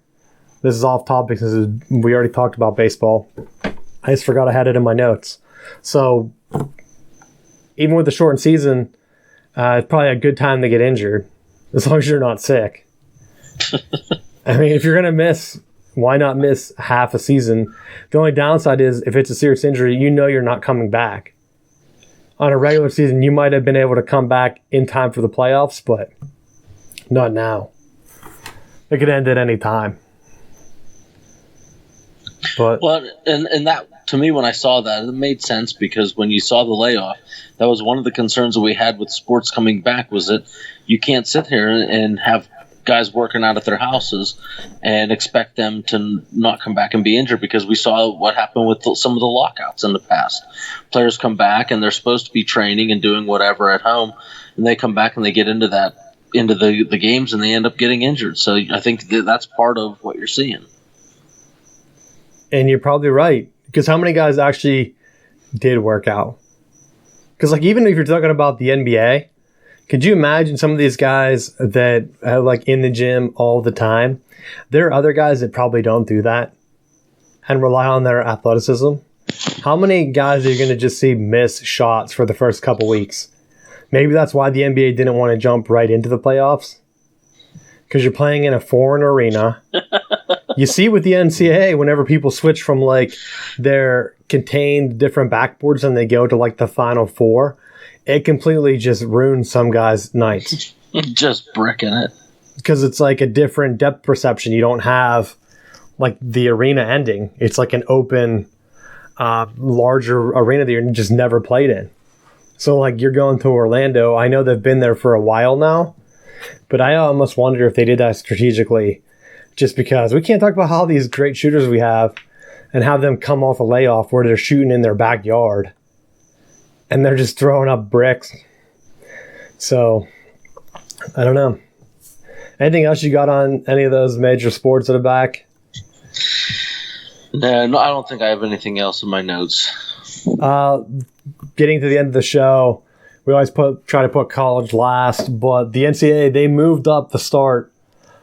This is off topic since we already talked about baseball. I just forgot I had it in my notes. So, even with the shortened season, it's probably a good time to get injured, as long as you're not sick. I mean, if you're going to miss, why not miss half a season? The only downside is if it's a serious injury, you know you're not coming back. On a regular season, you might have been able to come back in time for the playoffs, but not now. It could end at any time. But well, and that, to me, when I saw that, it made sense because when you saw the layoff, that was one of the concerns that we had with sports coming back, was that you can't sit here and have guys working out at their houses and expect them to not come back and be injured, because we saw what happened with some of the lockouts in the past. Players come back and they're supposed to be training and doing whatever at home, and they come back and they get into the games and they end up getting injured. So I think that's part of what you're seeing. And you're probably right. Because how many guys actually did work out? Because like even if you're talking about the NBA, could you imagine some of these guys that are like in the gym all the time? There are other guys that probably don't do that and rely on their athleticism. How many guys are you going to just see miss shots for the first couple weeks? Maybe that's why the NBA didn't want to jump right into the playoffs. Because you're playing in a foreign arena. You see with the NCAA, whenever people switch from like their contained different backboards and they go to like the Final Four, it completely just ruins some guys' nights. Just bricking it. Because it's like a different depth perception. You don't have like the arena ending. It's like an open, larger arena that you're just never played in. So like you're going to Orlando. I know they've been there for a while now, but I almost wonder if they did that strategically. Just because we can't talk about how these great shooters we have and have them come off a layoff where they're shooting in their backyard and they're just throwing up bricks. So, I don't know. Anything else you got on any of those major sports that are back? No, I don't think I have anything else in my notes. Getting to the end of the show, we always try to put college last, but the NCAA, they moved up the start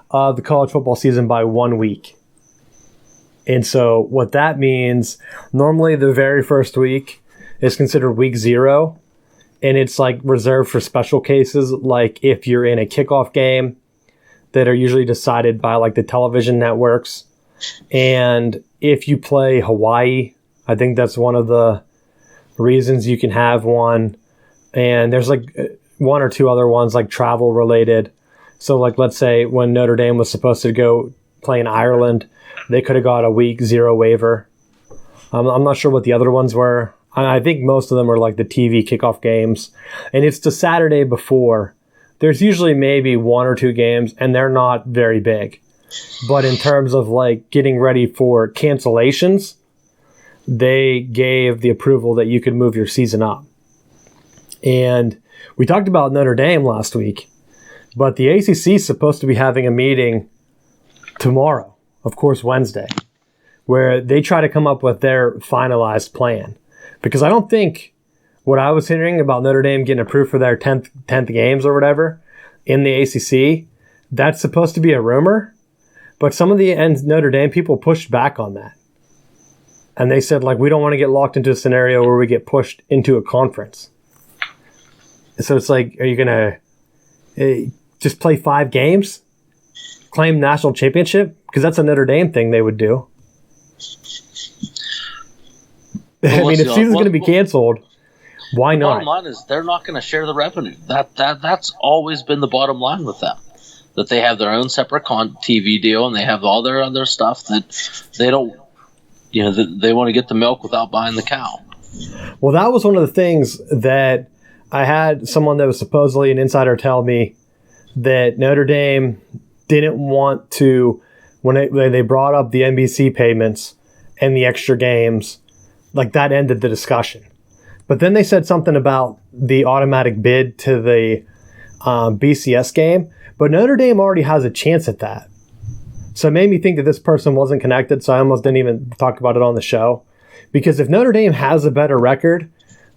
of the college football season by 1 week. And so what that means, normally the very first week is considered week 0, and it's like reserved for special cases, like if you're in a kickoff game that are usually decided by like the television networks. And if you play Hawaii, I think that's one of the reasons you can have one. And there's like 1 or 2 other ones like travel related. So like, let's say when Notre Dame was supposed to go play in Ireland, they could have got a week 0 waiver. I'm not sure what the other ones were. I think most of them are like the TV kickoff games. And it's the Saturday before. There's usually maybe 1 or 2 games, and they're not very big. But in terms of like getting ready for cancellations, they gave the approval that you could move your season up. And we talked about Notre Dame last week, but the ACC is supposed to be having a meeting tomorrow, of course Wednesday, where they try to come up with their finalized plan. Because I don't think what I was hearing about Notre Dame getting approved for their 10th games or whatever in the ACC, that's supposed to be a rumor. But some of the Notre Dame people pushed back on that. And they said, like, we don't want to get locked into a scenario where we get pushed into a conference. So it's like, are you going to just play 5 games? Claim national championship? Because that's a Notre Dame thing they would do. I mean, if season's going to be canceled, why not? The bottom line is they're not going to share the revenue. That's always been the bottom line with them. That they have their own separate TV deal, and they have all their other stuff that they don't, they want to get the milk without buying the cow. Well, that was one of the things that I had someone that was supposedly an insider tell me, that Notre Dame didn't want to, when they brought up the NBC payments and the extra games, like that ended the discussion. But then they said something about the automatic bid to the BCS game. But Notre Dame already has a chance at that. So it made me think that this person wasn't connected, so I almost didn't even talk about it on the show. Because if Notre Dame has a better record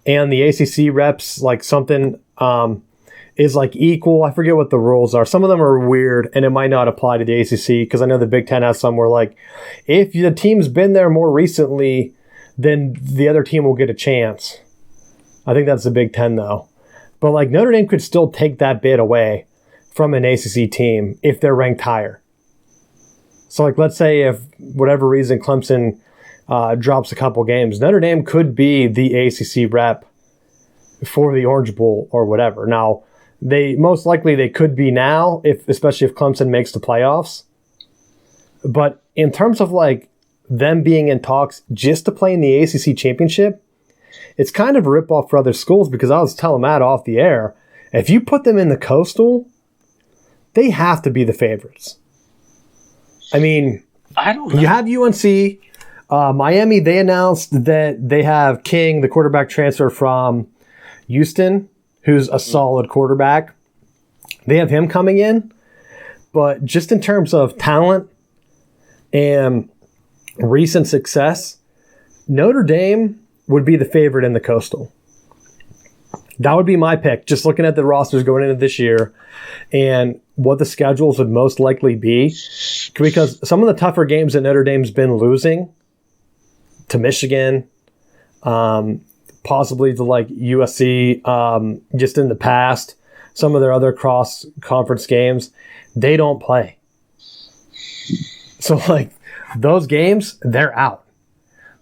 and the ACC reps like something is like equal, I forget what the rules are. Some of them are weird, and it might not apply to the ACC, because I know the Big Ten has some where like, if the team's been there more recently, then the other team will get a chance. I think that's the Big Ten, though. But like Notre Dame could still take that bid away from an ACC team if they're ranked higher. So like, let's say if whatever reason Clemson drops a couple games, Notre Dame could be the ACC rep for the Orange Bowl or whatever. Now, they most likely they could be now, especially if Clemson makes the playoffs. But in terms of like them being in talks just to play in the ACC championship, it's kind of a ripoff for other schools, because I was telling Matt off the air, if you put them in the Coastal, they have to be the favorites. I mean, I don't know. You have UNC. Miami, they announced that they have King, the quarterback transfer from Houston, who's a solid quarterback. They have him coming in. But just in terms of talent and recent success, Notre Dame would be the favorite in the Coastal. That would be my pick, just looking at the rosters going into this year and what the schedules would most likely be. Because some of the tougher games that Notre Dame's been losing to Michigan, possibly to like USC, just in the past, some of their other cross-conference games, they don't play. So like those games, they're out.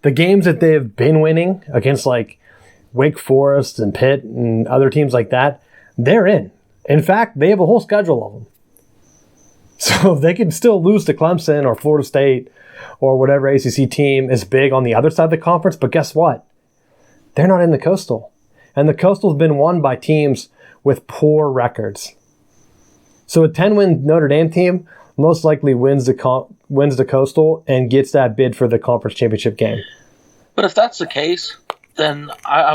The games that they've been winning against like Wake Forest and Pitt and other teams like that, they're in. In fact, they have a whole schedule of them. So they can still lose to Clemson or Florida State or whatever ACC team is big on the other side of the conference. But guess what? They're not in the Coastal. And the Coastal's been won by teams with poor records. So a 10-win Notre Dame team most likely wins the Coastal and gets that bid for the conference championship game. But if that's the case, then I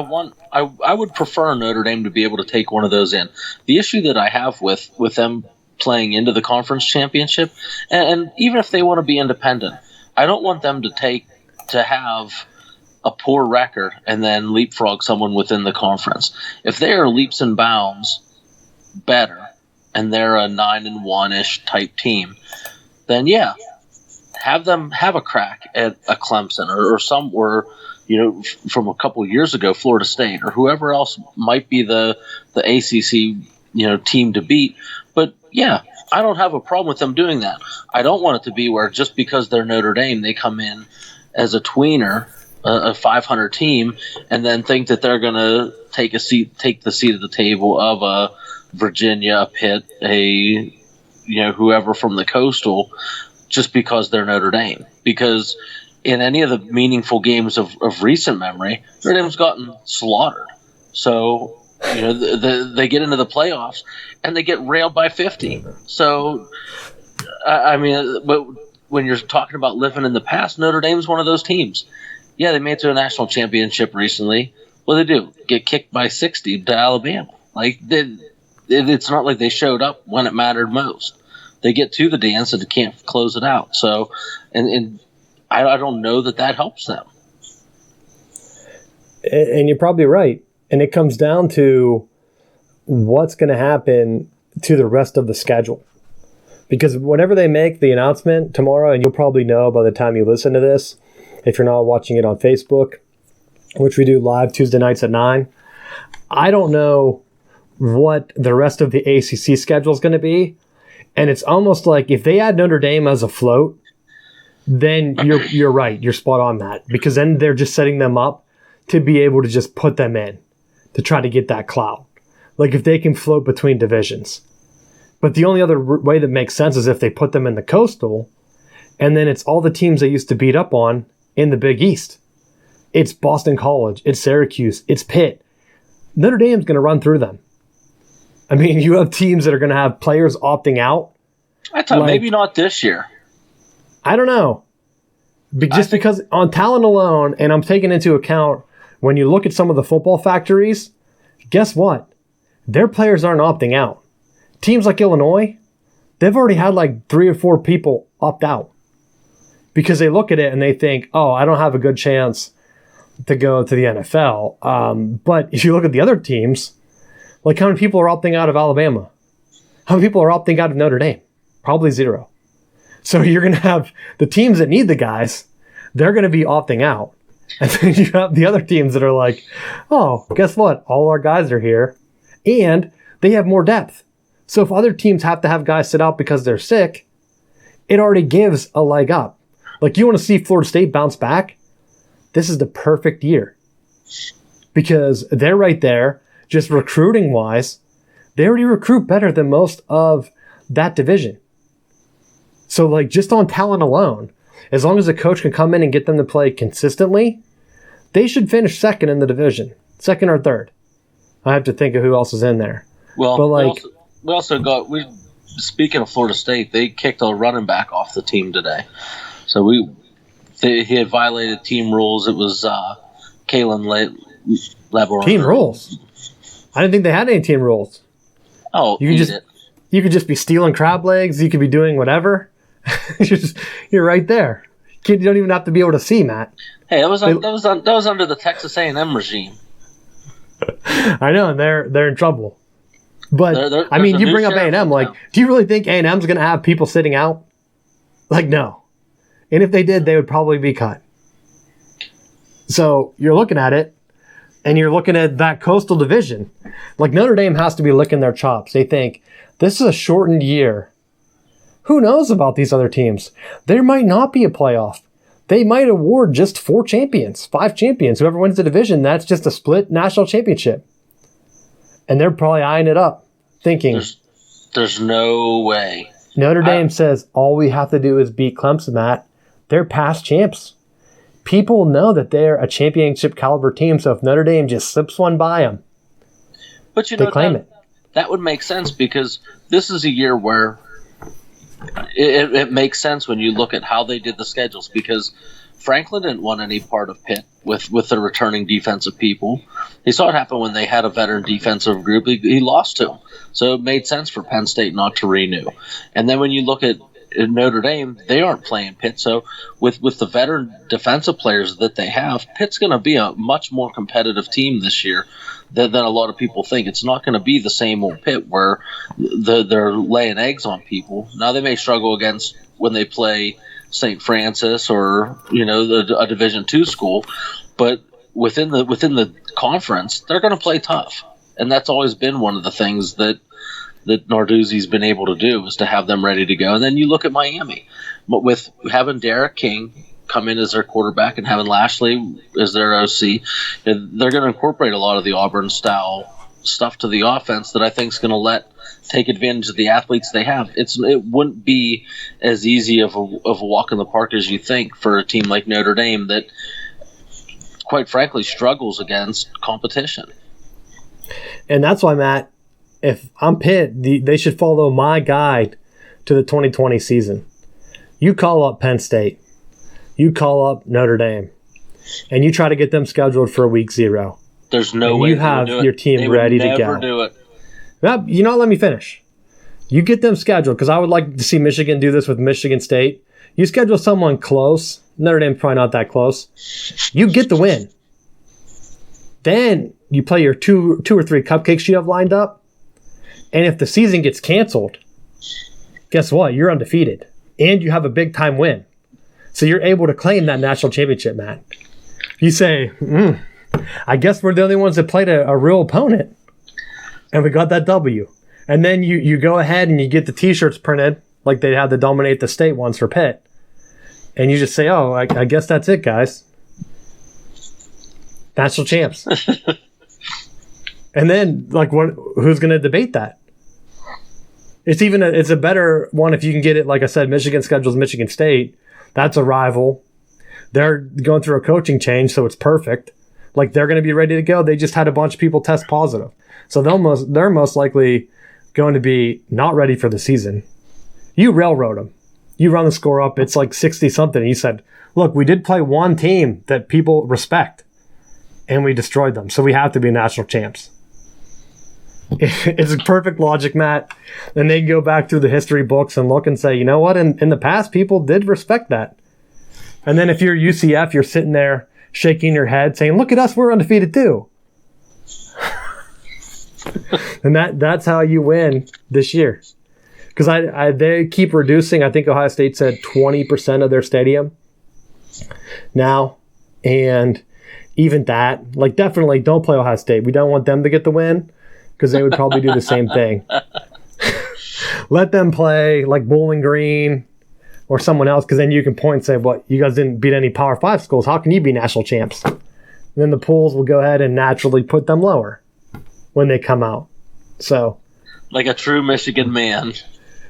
would prefer Notre Dame to be able to take one of those in. The issue that I have with them playing into the conference championship. And even if they want to be independent, I don't want them to have a poor record and then leapfrog someone within the conference. If they are leaps and bounds better and they're a 9-1-ish type team, then yeah, have them have a crack at a Clemson or from a couple of years ago, Florida State or whoever else might be the ACC team to beat. But yeah, I don't have a problem with them doing that. I don't want it to be where just because they're Notre Dame, they come in as a tweener, a 500 team, and then think that they're going to take the seat at the table of a Virginia, a Pitt, whoever from the Coastal, just because they're Notre Dame. Because in any of the meaningful games of recent memory, Notre Dame's gotten slaughtered. So they get into the playoffs and they get railed by 50. So but when you're talking about living in the past, Notre Dame's one of those teams. Yeah, they made it to a national championship recently. What do they do? Get kicked by 60 to Alabama. It's not like they showed up when it mattered most. They get to the dance and can't close it out. So, and I don't know that helps them. And you're probably right. And it comes down to what's going to happen to the rest of the schedule. Because whenever they make the announcement tomorrow, and you'll probably know by the time you listen to this, if you're not watching it on Facebook, which we do live Tuesday nights at 9, I don't know what the rest of the ACC schedule is going to be. And it's almost like if they had Notre Dame as a float, then you're right. You're spot on that. Because then they're just setting them up to be able to just put them in to try to get that clout. Like if they can float between divisions. But the only other way that makes sense is if they put them in the Coastal, and then it's all the teams they used to beat up on in the Big East. It's Boston College. It's Syracuse. It's Pitt. Notre Dame's going to run through them. I mean, you have teams that are going to have players opting out. I thought maybe not this year. I don't know. Because on talent alone, and I'm taking into account when you look at some of the football factories, guess what? Their players aren't opting out. Teams like Illinois, they've already had like 3 or 4 people opt out because they look at it and they think, oh, I don't have a good chance to go to the NFL. But if you look at the other teams, like how many people are opting out of Alabama? How many people are opting out of Notre Dame? Probably 0. So you're going to have the teams that need the guys, they're going to be opting out. And then you have the other teams that are like, oh, guess what? All our guys are here. And they have more depth. So if other teams have to have guys sit out because they're sick, it already gives a leg up. Like you want to see Florida State bounce back? This is the perfect year. Because they're right there, just recruiting-wise, they already recruit better than most of that division. So like just on talent alone, as long as a coach can come in and get them to play consistently, they should finish second in the division, second or third. I have to think of who else is in there. Well, but we also got speaking of Florida State, they kicked a running back off the team today. So he had violated team rules. It was Kalen Labor. Team rules? I didn't think they had any team rules. Oh, you could just be stealing crab legs. You could be doing whatever. You're right there. You don't even have to be able to see, Matt. Hey, that was under the Texas A&M regime. I know, and they're in trouble. But I mean, you bring up A&M. Like, do you really think A&M's going to have people sitting out? Like, no. And if they did, they would probably be cut. So you're looking at it, and you're looking at that Coastal Division. Like, Notre Dame has to be licking their chops. They think, this is a shortened year. Who knows about these other teams? There might not be a playoff. They might award just 4 champions, 5 champions. Whoever wins the division, that's just a split national championship. And they're probably eyeing it up, thinking, There's no way. Notre Dame says, all we have to do is beat Clemson, Matt. They're past champs. People know that they're a championship caliber team, so if Notre Dame just slips one by them, but they claim it. That would make sense because this is a year where It makes sense when you look at how they did the schedules, because Franklin didn't want any part of Pitt with the returning defensive people. He saw it happen when they had a veteran defensive group. He lost to them. So it made sense for Penn State not to renew. And then when you look at Notre Dame, they aren't playing Pitt. So with the veteran defensive players that they have, Pitt's going to be a much more competitive team this year than a lot of people think. It's not going to be the same old Pitt where they're laying eggs on people. Now they may struggle against when they play St. Francis or a Division II school, but within the conference, they're going to play tough, and that's always been one of the things that Narduzzi's been able to do, is to have them ready to go. And then you look at Miami, but with having Derek King come in as their quarterback and having Lashley as their OC, they're going to incorporate a lot of the Auburn style stuff to the offense that I think is going to take advantage of the athletes they have. It wouldn't be as easy of a walk in the park as you think for a team like Notre Dame that, quite frankly, struggles against competition. And that's why, Matt, if I'm Pitt, they should follow my guide to the 2020 season. You call up Penn State. You call up Notre Dame. And you try to get them scheduled for week 0. There's no way you have your team ready to go. Never do it. Well, let me finish. You get them scheduled, because I would like to see Michigan do this with Michigan State. You schedule someone close. Notre Dame's probably not that close. You get the win. Then you play your two or three cupcakes you have lined up. And if the season gets canceled, guess what? You're undefeated. And you have a big-time win. So you're able to claim that national championship, Matt. You say, I guess we're the only ones that played a real opponent. And we got that W. And then you go ahead and you get the T-shirts printed like they had the Dominate the State ones for Pitt. And you just say, I guess that's it, guys. National champs. And then, who's going to debate that? It's a better one if you can get it, like I said, Michigan schedules Michigan State. That's a rival. They're going through a coaching change, so it's perfect. They're going to be ready to go. They just had a bunch of people test positive. So they're most likely going to be not ready for the season. You railroad them. You run the score up. It's 60-something. You said, look, we did play one team that people respect, and we destroyed them. So we have to be national champs. It's a perfect logic, Matt. And they go back through the history books and look and say, you know what? In the past, people did respect that. And then if you're UCF, you're sitting there shaking your head saying, look at us, we're undefeated too. And that's how you win this year. Because they keep reducing. I think Ohio State said 20% of their stadium now. And even that, definitely don't play Ohio State. We don't want them to get the win, because they would probably do the same thing. Let them play Bowling Green or someone else, because then you can point and say, well, you guys didn't beat any Power 5 schools. How can you be national champs? And then the pools will go ahead and naturally put them lower when they come out. So, like a true Michigan man.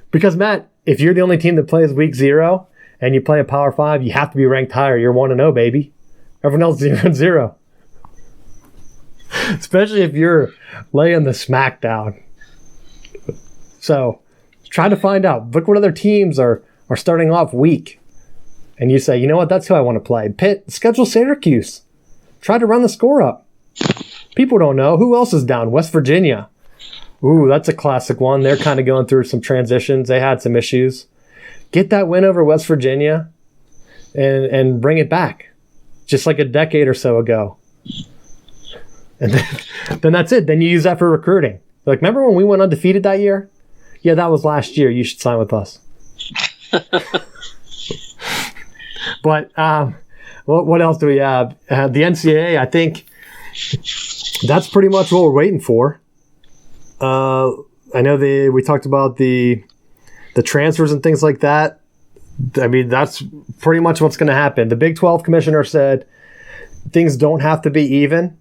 Because, Matt, if you're the only team that plays week 0 and you play a Power 5, you have to be ranked higher. You're 1-0, baby. Everyone else is 0-0. Especially if you're laying the smack down. So, try to find out. Look what other teams are starting off weak. And you say, you know what, that's who I want to play. Pitt, schedule Syracuse. Try to run the score up. People don't know. Who else is down? West Virginia. Ooh, that's a classic one. They're kind of going through some transitions. They had some issues. Get that win over West Virginia and bring it back. Just like a decade or so ago. And then that's it. Then you use that for recruiting. Remember when we went undefeated that year? Yeah, that was last year. You should sign with us. But what else do we have? The NCAA, I think that's pretty much what we're waiting for. I know we talked about the transfers and things like that. I mean, that's pretty much what's going to happen. The Big 12 commissioner said things don't have to be even,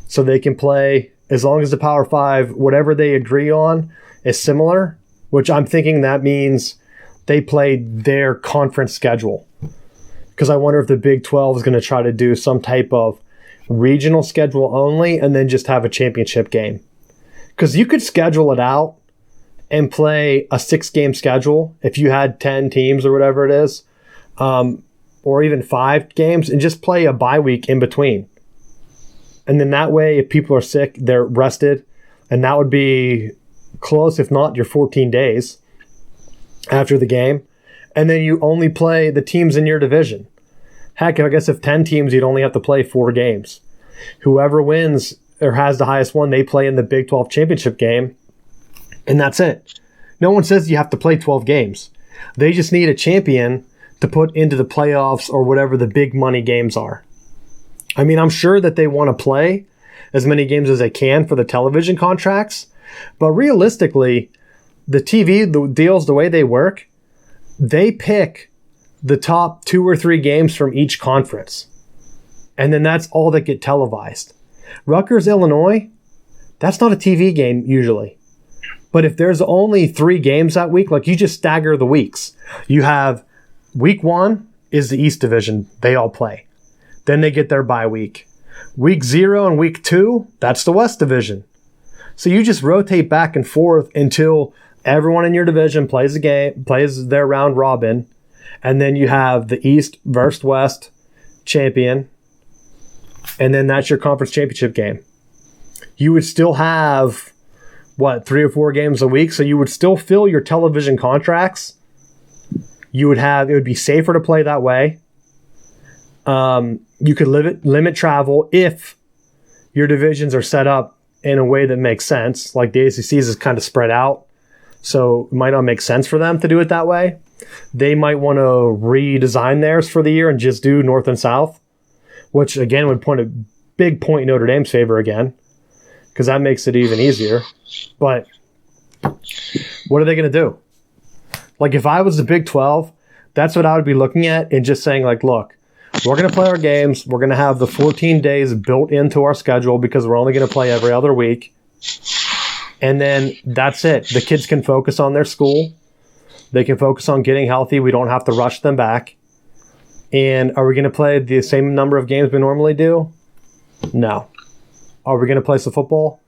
so they can play as long as the Power 5, whatever they agree on, is similar, which I'm thinking that means they play their conference schedule. Because I wonder if the Big 12 is going to try to do some type of regional schedule only and then just have a championship game. Because you could schedule it out and play a 6-game schedule if you had 10 teams or whatever it is, or even 5 games, and just play a bye week in between. And then that way, if people are sick, they're rested, and that would be close, if not your 14 days after the game. And then you only play the teams in your division. Heck, I guess if 10 teams, you'd only have to play 4 games. Whoever wins or has the highest one, they play in the Big 12 championship game, and that's it. No one says you have to play 12 games. They just need a champion to put into the playoffs or whatever the big money games are. I mean, I'm sure that they want to play as many games as they can for the television contracts, but realistically, the TV the deals, the way they work, they pick the top 2 or 3 games from each conference. And then that's all that get televised. Rutgers, Illinois, that's not a TV game usually. But if there's only 3 games that week, like you just stagger the weeks. You have week 1 is the East Division. They all play. Then they get their bye week. Week 0 and week 2, that's the West Division. So you just rotate back and forth until everyone in your division plays a game, plays their round robin, and then you have the East versus West champion, and then that's your conference championship game. You would still have, 3 or 4 games a week, so you would still fill your television contracts. It would be safer to play that way. You could limit travel if your divisions are set up in a way that makes sense. Like the ACC's is kind of spread out, so it might not make sense for them to do it that way. They might want to redesign theirs for the year and just do North and South, which again would point a big point in Notre Dame's favor again, because that makes it even easier. But what are they going to do? Like if I was the Big 12, that's what I would be looking at and just saying like, look, we're going to play our games. We're going to have the 14 days built into our schedule because we're only going to play every other week. And then that's it. The kids can focus on their school. They can focus on getting healthy. We don't have to rush them back. And are we going to play the same number of games we normally do? No. Are we going to play some football?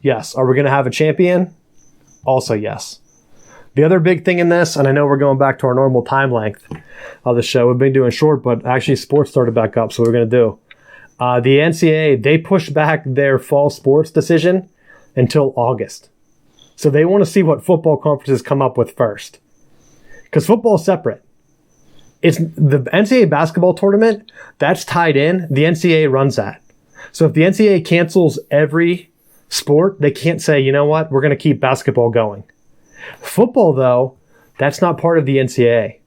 Yes. Are we going to have a champion? Also yes. The other big thing in this, and I know we're going back to our normal time length of the show. We've been doing short, but actually sports started back up, so we're going to do. The NCAA, they pushed back their fall sports decision until August. So they want to see what football conferences come up with first. Because football is separate. It's the NCAA basketball tournament, that's tied in. The NCAA runs that. So if the NCAA cancels every sport, they can't say, you know what, we're going to keep basketball going. Football, though, that's not part of the NCAA.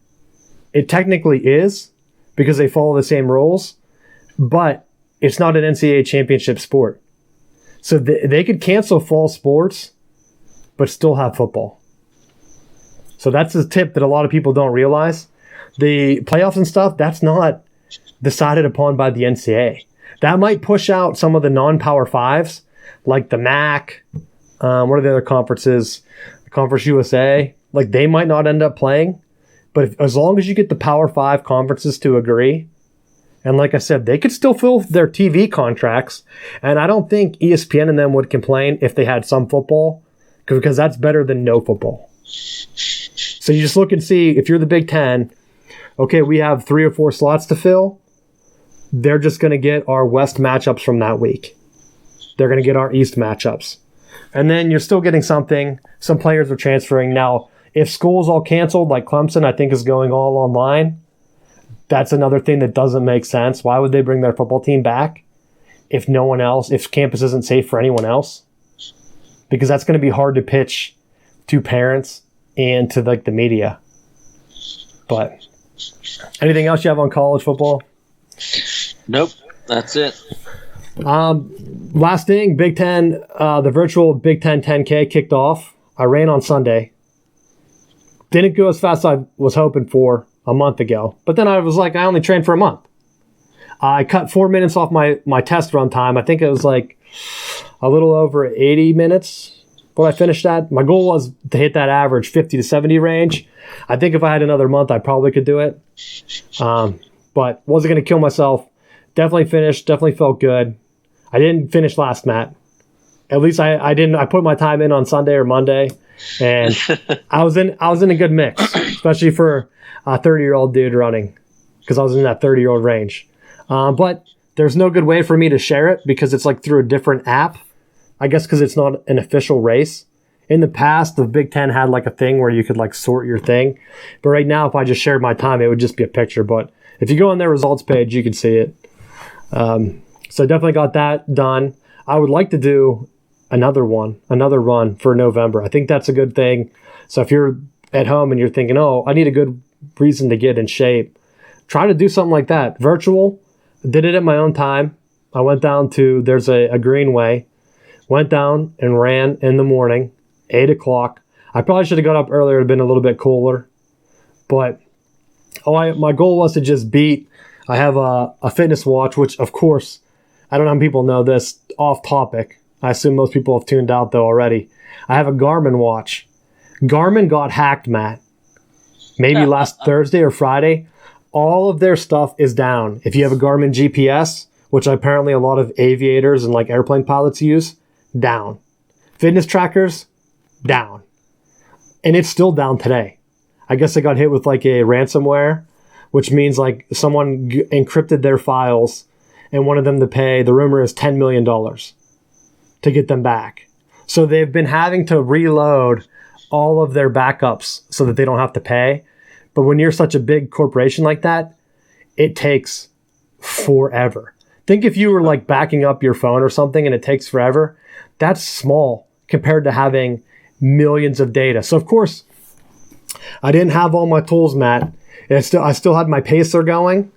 It technically is because they follow the same rules, but it's not an NCAA championship sport. So they could cancel fall sports, but still have football. So that's a tip that a lot of people don't realize. The playoffs and stuff, that's not decided upon by the NCAA. That might push out some of the non-Power Fives, like the MAC. What are the other conferences? Conference USA, like they might not end up playing, but as long as you get the Power 5 conferences to agree, and like I said, they could still fill their TV contracts, and I don't think ESPN and them would complain if they had some football, because that's better than no football. So you just look and see, if you're the Big Ten, okay, we have 3 or 4 slots to fill, they're just going to get our West matchups from that week. They're going to get our East matchups. And then you're still getting something. Some players are transferring. Now, if school's all canceled, like Clemson, I think is going all online, that's another thing that doesn't make sense. Why would they bring their football team back if no one else, if campus isn't safe for anyone else? Because that's going to be hard to pitch to parents and to like the media. But anything else you have on college football? Nope, that's it. Last thing, Big Ten, the virtual Big Ten 10K kicked off. I ran on Sunday. Didn't go as fast as I was hoping for a month ago. But then I was like, I only trained for a month. I cut 4 minutes off my test run time. I think it was like a little over 80 minutes when I finished that. My goal was to hit that average 50 to 70 range. I think if I had another month, I probably could do it. But wasn't going to kill myself. Definitely finished. Definitely felt good. I didn't finish last, Matt. At least I didn't. I put my time in on Sunday or Monday, And I was in a good mix, especially for a 30-year-old dude running, because I was in that 30-year-old range. But there's no good way for me to share it because it's like through a different app. I guess because it's not an official race. In the past, the Big Ten had like a thing where you could like sort your thing. But right now, if I just shared my time, it would just be a picture. But if you go on their results page, you can see it. So I definitely got that done. I would like to do another run for November. I think that's a good thing. So if you're at home and you're thinking, oh, I need a good reason to get in shape, try to do something like that. Virtual, did it at my own time. I went down to, there's a greenway, went down and ran in the morning, 8 o'clock. I probably should have got up earlier. It would have been a little bit cooler. But my goal was to just beat. I have a fitness watch, which, of course, I don't know how people know this, off topic. I assume most people have tuned out, though, already. I have a Garmin watch. Garmin got hacked, Matt. Maybe last Thursday or Friday. All of their stuff is down. If you have a Garmin GPS, which apparently a lot of aviators and like airplane pilots use, down. Fitness trackers, down. And it's still down today. I guess they got hit with like a ransomware, which means like someone encrypted their files and wanted them to pay, the rumor is $10 million to get them back. So they've been having to reload all of their backups so that they don't have to pay. But when you're such a big corporation like that, it takes forever. Think if you were like backing up your phone or something and it takes forever, that's small compared to having millions of data. So of course, I didn't have all my tools, Matt. And I still had my pacer going,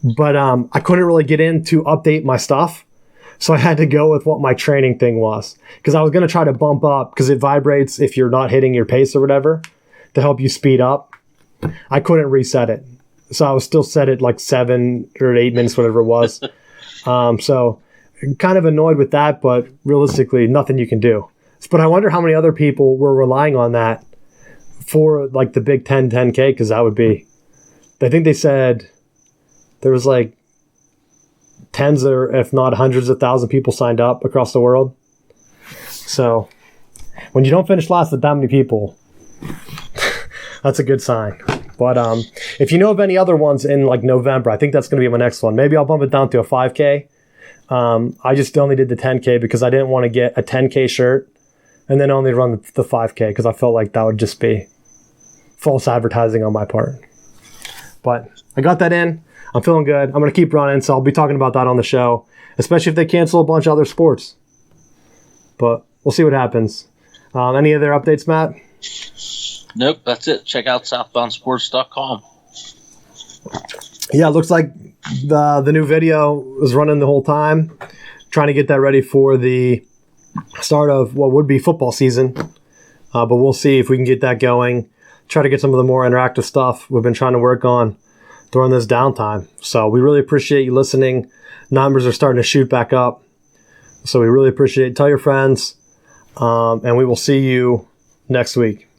but I couldn't really get in to update my stuff. So I had to go with what my training thing was, because I was going to try to bump up, because it vibrates if you're not hitting your pace or whatever, to help you speed up. I couldn't reset it. So I was still set at like 7 or 8 minutes, whatever it was. So kind of annoyed with that, but realistically, nothing you can do. But I wonder how many other people were relying on that for like the Big Ten 10K, because that would be, I think they said there was like tens or if not hundreds of thousands of people signed up across the world. So when you don't finish last with that many people, that's a good sign. But if you know of any other ones in like November, I think that's going to be my next one. Maybe I'll bump it down to a 5K. I just only did the 10K because I didn't want to get a 10K shirt and then only run the 5K, because I felt like that would just be false advertising on my part. But I got that in. I'm feeling good. I'm going to keep running, so I'll be talking about that on the show, especially if they cancel a bunch of other sports. But we'll see what happens. Any other updates, Matt? Nope, that's it. Check out southboundsports.com. Yeah, it looks like the new video was running the whole time, trying to get that ready for the start of what would be football season. But we'll see if we can get that going. Try to get some of the more interactive stuff we've been trying to work on during this downtime. So we really appreciate you listening. Numbers are starting to shoot back up. So we really appreciate it. Tell your friends. And we will see you next week.